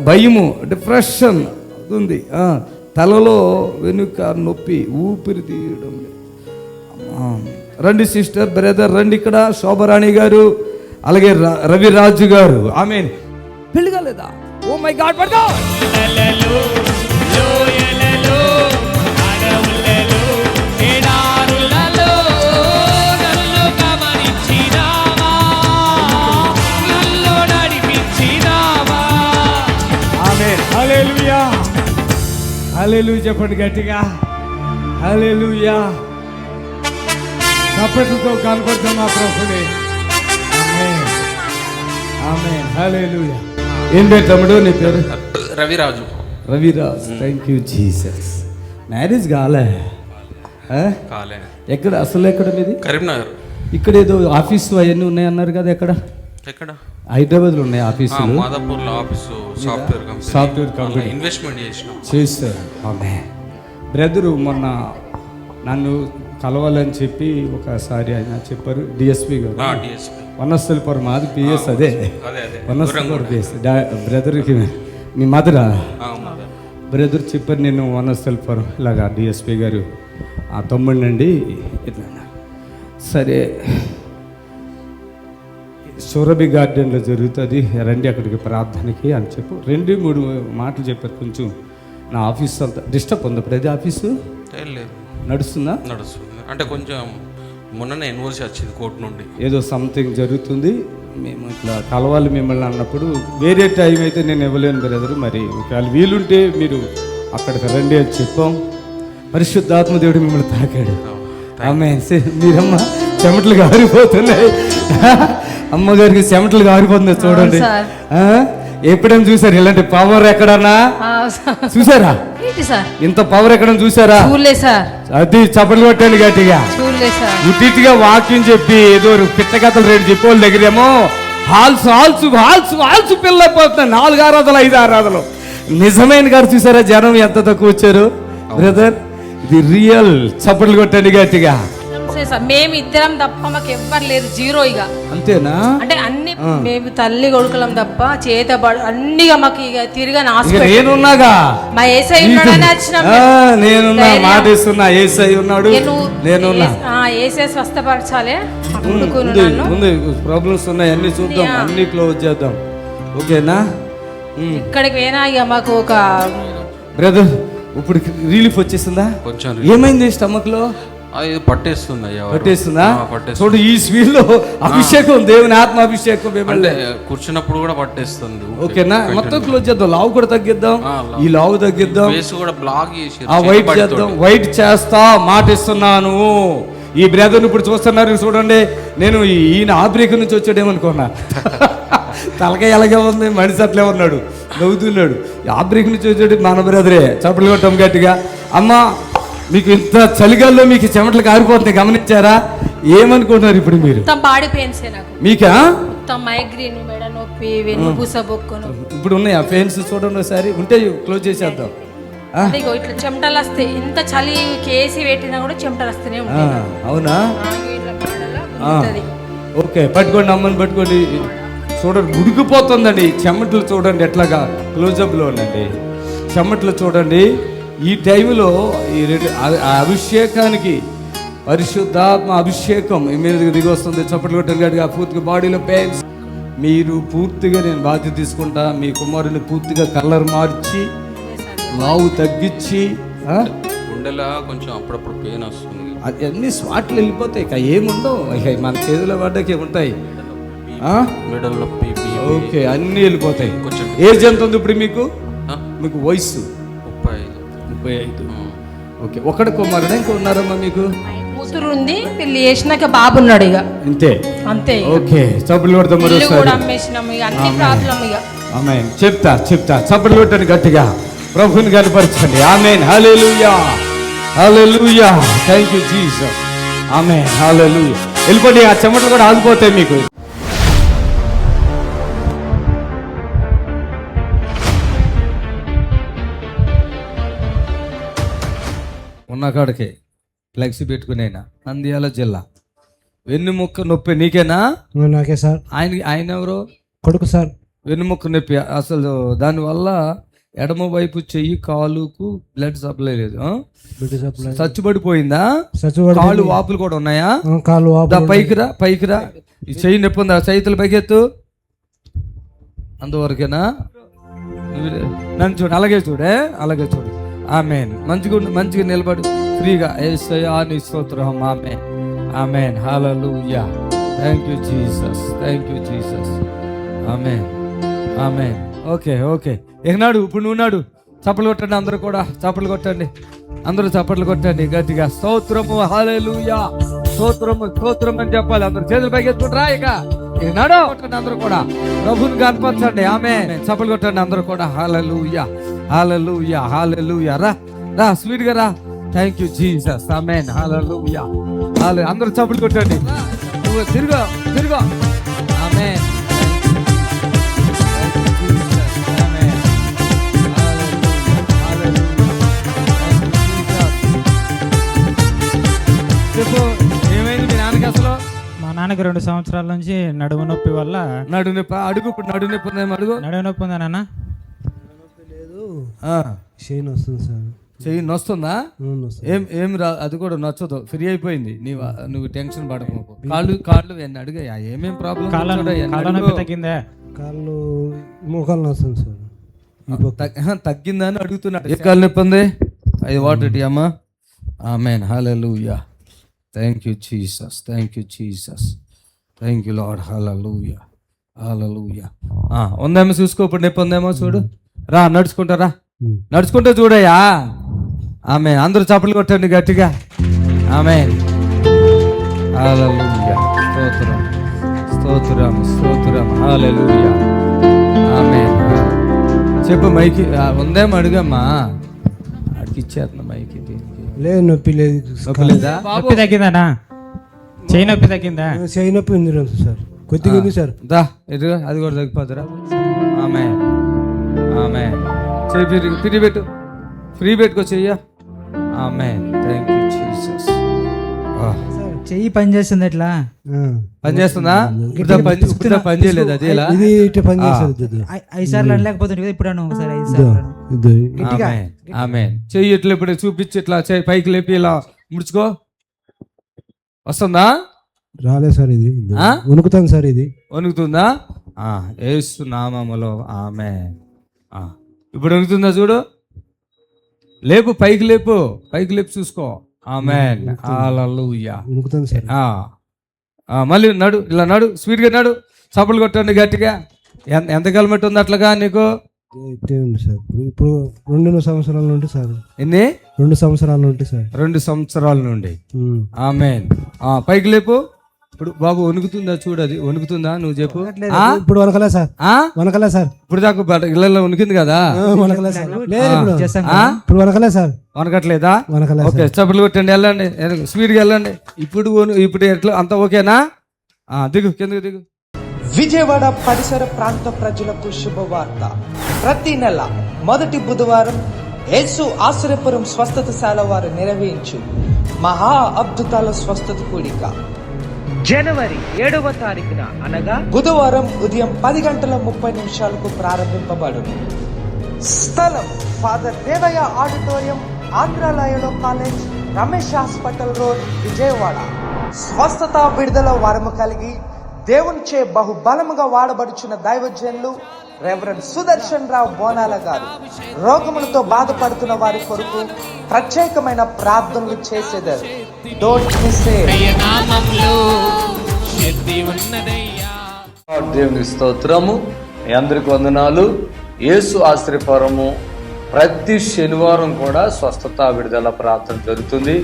భయము, డిప్రెషన్ ఉంది, తలలో వెనుక నొప్పి, ఊపిరి తీయడం. రండి సిస్టర్, బ్రదర్ రండి. ఇక్కడ శోభారాణి గారు, అలాగే రవిరాజు గారు. ఆమెన్. పెళ్లి కాలేదా? Oh my god. పడతా హల్లెలూయా చెప్పండి గట్టిగా. హల్లెలూయా. చప్పట్లతో కనపడతాం మా ప్రభుని. ఆమేన్. ఆమేన్. హల్లెలూయా. ఏం పేరు తమ్ముడు నీ పేరు? Raviraju. Raviraj. Thank you Jesus. Marriage కాలే? ఎక్కడ అసలు? ఎక్కడ మీది? కరీంనగర్. ఇక్కడ ఏదో ఆఫీసు అవన్నీ ఉన్నాయన్నారు కదా, ఎక్కడ? ఎక్కడ? హైదరాబాద్లో ఉన్నాయి ఆఫీసులు. మాదాపూర్లో ఆఫీసు, సాఫ్ట్వేర్ కంపెనీ ఇన్వెస్ట్మెంట్ చేస్తారు. ఆమె బ్రదరు మొన్న నన్ను కలవాలని చెప్పి ఒకసారి ఆయన చెప్పారు. డిఎస్పీ గారు, వనస్థలిపురం, మాది పిఎస్. అదే వనస్థలిపురం పిఎస్. బ్రదర్కి మీ మదరా బ్రదర్ చెప్పారు, నేను వనస్థలిపురం ఇలాగా డిఎస్పీ గారు ఆ తమ్ముడినండి ఇట్లా. సరే సురభి గార్డెన్లో జరుగుతుంది, రండి అక్కడికి ప్రార్థనకి అని చెప్పు. 2-3 మాటలు చెప్పారు. కొంచెం నా ఆఫీస్ అంతా డిస్టర్బ్ ఉంది. ప్రతి ఆఫీసు లేదు, నడుస్తుందా? నడుస్తుంది. అంటే కొంచెం మొన్ననే ఎన్వర్సి వచ్చింది కోర్టు నుండి, ఏదో సంథింగ్ జరుగుతుంది. మేము ఇట్లా కలవాలి మిమ్మల్ని అన్నప్పుడు వేరే టైం అయితే నేను ఇవ్వలేను బ్రదర్, మరి ఒకవేళ వీలుంటే మీరు అక్కడికి రండి అని చెప్పాం. పరిశుద్ధాత్మ దేవుడు మిమ్మల్ని తాకాడు. ఆమె మీరమ్మ చెమటలు గారిపోతున్నాయి. అమ్మగారికి చెమటలు గారిపోతున్నాయి చూడండి. ఎప్పుడైనా చూసారు ఇలాంటి పవర్ ఎక్కడన్నా? చూసారా ఇంత పవర్ ఎక్కడన్నా చూసారా? అది చప్పట్లు కొట్టండి గట్టిగా. ఉట్టిగా వాక్యం చెప్పి ఏదో పిట్టకథలు 2 చెప్పోళ్ళ దగ్గరేమో హాల్స్ హాల్స్ హాల్స్ హాల్స్ పిల్లపోతున్నాయి. 4 ఆరాధనలు 5 ఆరాధనలు. నిజమైన గారు చూసారా జనం ఎంత తక్కువ వచ్చారు బ్రదర్? ఇది రియల్. చప్పట్లు కొట్టండి గట్టిగా. మేము ఇద్దరం తప్ప మాకు ఎవ్వరు లేదు, జీరో ఇక. అంతేనా? అంటే అన్ని మేము తల్లి కొడుకులం తప్ప చేతబడు అన్ని మాకు ఇక తిరిగా నేనున్నాగా. మా ఏసై ఉన్నాడని వచ్చినాం. నేనున్నా, మాట ఇస్తున్నా. ఏసై ఉన్నాడు, నేనున్నా. ఏసై స్వస్థపరచాలి. ముందు ప్రాబ్లమ్స్ ఉన్నాయి, అన్ని చూద్దాం, అన్ని క్లోజ్ చేద్దాం. ఓకేనా? ఇక్కడికి పోయినా ఇక మాకు ఒక బ్రదర్ ఇప్పుడు రిలీఫ్ వచ్చేసిందా? కొంచెం ఏమైంది స్టమక్ లో? పట్టేస్తుందా? చూడు ఈ స్పీడ్ లో అభిషేకం, దేవుని ఆత్మ అభిషేకం కూర్చున్నప్పుడు కూడా పట్టేస్తుంది. ఓకేనా? మొత్తం క్లోజ్ చేద్దాం. లావు కూడా తగ్గిద్దాం, ఈ లావు తగ్గిద్దాం, ఆ వైట్ చేద్దాం. వైట్ చేస్తా, మాట ఇస్తున్నాను. ఈ బ్రదర్ ఇప్పుడు చూస్తున్నారు చూడండి. నేను ఈయన ఆబ్రేక్ నుంచి వచ్చాడేమనుకున్నా. తలకాయ ఎలాగే ఉంది, మనిషి అట్లే ఉన్నాడు, నవ్వుతున్నాడు. ఆబ్రేక్ నుంచి వచ్చాడు మన బ్రదరే. చప్పట్లు కొట్టాం గట్టిగా. అమ్మ మీకు ఇంత చలిగాల్లో మీకు చెమటలు కారిపోతుంది, గమనించారా? ఏమనుకుంటున్నారు ఇప్పుడు మీరు? బాడీ పెయిన్స్ మీకా? మైగ్రేన్, మెడ నొప్పి, వెన్నుపూస బొక్కను ఇప్పుడు ఉన్నాయా పెయిన్స్? చూడండి ఒకసారి. ఉంటే క్లోజ్ చేసేద్దాం. ఇట్లా చెమటలు వస్తాయి. ఇంత చలి కేసి పెట్టినా కూడా చెమటలు వస్తూనే ఉంటాయి. అవునా? ఓకే, పట్టుకోండి, అమ్మని పట్టుకోండి. చూడండి ఉడికిపోతుందండి చెమటలు. చూడండి ఎట్లాగా క్లోజప్లో ఉండండి చెమటలు చూడండి. ఈ టైంలో ఈ 2 అభిషేకానికి, పరిశుద్ధాత్మ అభిషేకం మీదకి దిగి వస్తుంది. చప్పట్లు కొట్టగా పూర్తిగా బాడీలో పెయిన్స్. మీరు పూర్తిగా నేను బాధ్యత తీసుకుంటా. మీ కుమారుని పూర్తిగా కలర్ మార్చి, లావు తగ్గించి, గుండెలా కొంచెం అప్పుడప్పుడు పెయిన్ వస్తుంది. అది అన్ని స్వాట్లు వెళ్ళిపోతాయి. ఇక ఏముండవు, ఇక మన చేతిలో పడ్డాకే ఉంటాయి. ఓకే, అన్నీ వెళ్ళిపోతాయి. ఏజ్ ఎంత ఉంది ఇప్పుడు మీకు? మీకు వయసు 35. ఓకే, ఒకటి కుమారుడు ఇంకా ఉన్నారమ్మా మీకు? కూతురు ఉంది, పెళ్లి చేసినాక బాబు ఉన్నాడు. ఇక అంతే. ఓకే, చప్పట్లు కొడతాం మరోసారి. ఆమేన్. చెప్తా చప్పట్లు కొట్టండి గట్టిగా. ప్రభుని కనపరచండి. ఆమేన్. హల్లెలూయా, హల్లెలూయా. Thank you Jesus. ఆమేన్, హల్లెలూయా. వెళ్ళిపోండి, ఆ చెమటలు కూడా ఆగిపోతాయి మీకు. ఉన్న కాడికి ఫ్లెక్సీ పెట్టుకునేనా? నంద్యాల జిల్లా. వెన్నుముక్క నొప్పి నీకేనా? నాకే సార్. ఆయన ఎవరు? కొడుకు సార్. వెన్నుముక్క నొప్పి. అసలు దానివల్ల ఎడమ వైపు చెయ్యి కాలుకు బ్లడ్ సప్లై లేదు. చచ్చుబడిపోయిందా? కాళ్ళు వాపులు కూడా ఉన్నాయా? కాళ్ళు పైకి రా. ఈ చెయ్యి నొప్పి ఉందా? చేతులు పైకెత్తు. అందువరకేనా? నన్ను చూడు, అలాగే చూడు. ఆమేన్. మంచిగా నిలబడు ఫ్రీగా. యేసయ్యా నీ స్తోత్రం. ఆమేన్, ఆమేన్. హల్లెలూయా. థాంక్యూ జీసస్, ఆమేన్, ఆమేన్. ఓకే. ఎన్నాడు ఇప్పుడు నువ్వు నాడు. చప్పట్లు కొట్టండి అందరూ కూడా. చప్పట్లు కొట్టండి అందరూ, చప్పట్లు కొట్టండి గట్టిగా. స్తోత్రము, హల్లెలూయా. స్తోత్రం అని చెప్పాలి. అందరూ చేతులు పైకి ఎత్తుకుంటారా? ఇక నాడు కొట్టండి అందరూ కూడా. ప్రభుని కనపరచండి. ఆమేన్. చప్పట్లు కొట్టండి అందరూ కూడా. హల్లెలూయా, హల్లెలూయా, హల్లెలూయా. రా స్వీట్ గా రా. Thank you Jesus. Amen, hallelujah. అందరూ చప్పట్లు కొట్టండి. తిరుగు. ఆమేన్. చెప్పు, ఏమైంది మీ నాన్నకి అసలు? మా నాన్నకి 2 సంవత్సరాల నుంచి నడుము నొప్పి వల్ల. నడుము నొప్పి ఉందా నాన్న? నడుము నొప్పి ఉందా నాన్న? లేదు, షేన్ వస్తుంది సార్. చెయ్యి నొస్తుందా? ఏం రా, అది కూడా నచ్చదు, ఫ్రీ అయిపోయింది. నువ్వు టెన్షన్ పడకు. కాళ్ళు అడిగా ఏమేం ప్రాబ్లం? తగ్గిందా? కాళ్ళు మోకాలు నొస్తుంది సార్. తగ్గిందా అని అడుగుతున్నా. ఏ కాళ్ళు నొప్పి ఉంది? అది వాటర్ అమ్మా. Amen, hallelujah. Thank you Jesus, thank you Jesus, thank you lord, hallelujah, hallelujah. ఉందేమో చూసుకో, ఇప్పుడు నొప్పి ఉందేమో చూడు. రా నడుచుకుంటారా, నడుచుకుంటే చూడయ్యా. ఆమె అందరూ చప్పట్లు కొట్టండి గట్టిగా. ఆమె హల్లెలూయా, స్తోత్రం స్తోత్రం స్తోత్రం, హల్లెలూయా. ఆమె చెప్పు, మైకి ఉందేమో అడుగమ్మా. అడిగి ఇచ్చేస్తున్నా మైకి. లేదు, నొప్పి లేదు. నొప్పి లేదా? నొప్పి తగ్గిందా? చేయి నొప్పి తగ్గిందా? చేయి నొప్పి ఉంది సార్, కొద్దిగా ఉంది సార్. దా ఎదురుగా, అది కూడా తగ్గిపోతారా? ఆమె ఆమె చెయ్యి ఫ్రీ పెట్టు, ఫ్రీ పెట్టుకో చెయ్య. ఆమె థ్యాంక్ యూ జీసస్. చెయ్యి పని చేస్తుంది ఎట్లా? పని చేస్తుందా? పని చేయలేదు అది ఇలా? ఇది ఇట్లా పని చేస్తుంది. 5 సార్లు అనలేకపోతుంది కదా, ఇప్పుడు ఒకసారి 5 సార్లు. ఆమె చెయ్యి ఇట్లా ఇప్పుడు చూపించి ఇట్లా చెయ్యి పైకి లేపి ఇలా ముడుచుకో. వస్తుందా? రాలేదు సార్, ఇది వణుకుతాను సార్. ఇది వణుకుతుందా? యేసు నామములో ఆమె. ఇప్పుడు వణుకుతుందా చూడు. లేపు, పైకి లేపు, పైకి లేపు చూసుకో. ఆమేన్, హల్లెలూయా. వణుకుతాను సార్. మళ్ళీ నడు, ఇలా నడు, స్పీడ్గా నడు, చప్పలు కొట్టండి గట్టిగా. ఎంత కిలోమీటర్ ఉంది అట్లాగా నీకు? సార్ ఇప్పుడు 2 సంవత్సరాల నుండి సార్. ఎన్ని? 2 సంవత్సరాల నుండి సార్. 2 సంవత్సరాల నుండి. ఆమేన్. పైకి లేపు. ఇప్పుడు బాబు వణుకుతుందా చూడు, అది వణుకుతుందా? నువ్వు చెప్పు. ఇప్పుడు వనకలే సార్, వనకలే సార్. ఇప్పుడు దాకా ఇళ్ళల్లో వణుకుంది కదా? వనకలే సార్. ఇప్పుడు వనకలే సార్. వనకట్లేదా? వనకలే. ఓకే, చప్పట్లు కొట్టండి, వెళ్ళండి, స్పీడ్గా వెళ్ళండి. ఇప్పుడు ఎట్లా, అంతా ఓకేనా? దిగు, కిందకు దిగు. విజయవాడ పరిసర ప్రాంత ప్రజలకు శుభవార్త. ప్రతి నెల మొదటి బుధవారం యేసు ఆశ్రయపురం స్వస్థతశాల వారు నిర్వహించు మహా అద్భుతాల స్వస్థత కూడిక జనవరి 7వ తారీఖున అనగా బుధవారం ఉదయం 10:30 ప్రారంభింపబడును. స్థలం ఫాదర్ దేవయ్య ఆడిటోరియం, ఆంధ్రాలయలో college, Ramesh hospital road, Vijayawada. స్వస్థత విడుదల వరము కలిగి దేవునిచే బహుబలముగా వాడబడుచున్న దైవజనులు రెవరెండ్ సుదర్శన్ రావు బోనాల గారు రోగములతో బాధపడుతున్న వారి కొరకు ప్రత్యేకమైన ప్రార్థనలు చేసేదారు. Don't miss it. దేవుని స్తోత్రము. మీ అందరికి వందనాలు. యేసు ఆశ్రయపురము ప్రతి శనివారం కూడా స్వస్థత విడుదల ప్రార్థన జరుగుతుంది.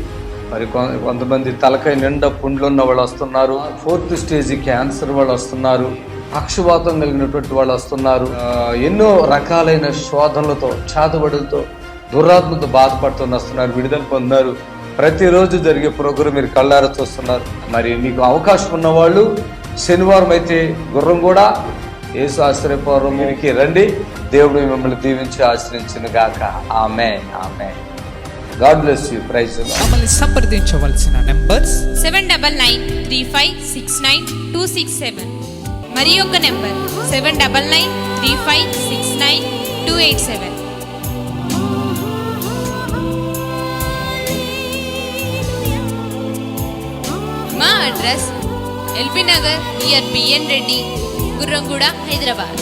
మరి కొంతమంది తలకాయ నిండా పుండ్లు ఉన్న వాళ్ళు వస్తున్నారు, 4th స్టేజ్ క్యాన్సర్ వాళ్ళు వస్తున్నారు, పక్షవాతం కలిగినటువంటి వాళ్ళు వస్తున్నారు, ఎన్నో రకాలైన శోధనలతో, చేతబడులతో, దురాత్మతో బాధపడుతూ వస్తున్నారు, విడుదల పొందారు. ప్రతిరోజు జరిగే ప్రోగ్రాం మీరు కళ్ళారా చూస్తున్నారు. మరి మీకు అవకాశం ఉన్నవాళ్ళు శనివారం అయితే గుర్రం కూడా యేసు ఆశ్రయపురంకి రండి. దేవుడు మిమ్మల్ని దీవించి ఆశ్రయించును గాక. Amen, amen. God bless you. Praise the lord. మమ్మల్ని సంప్రదించవలసిన నంబర్స్ 7993569267 మరి ఒక నంబర్ 7993569287. మా అడ్రస్ ఎల్బీ నగర్ నియర్ బిఎన్ రెడ్డి, గుర్రంగూడ, హైదరాబాద్.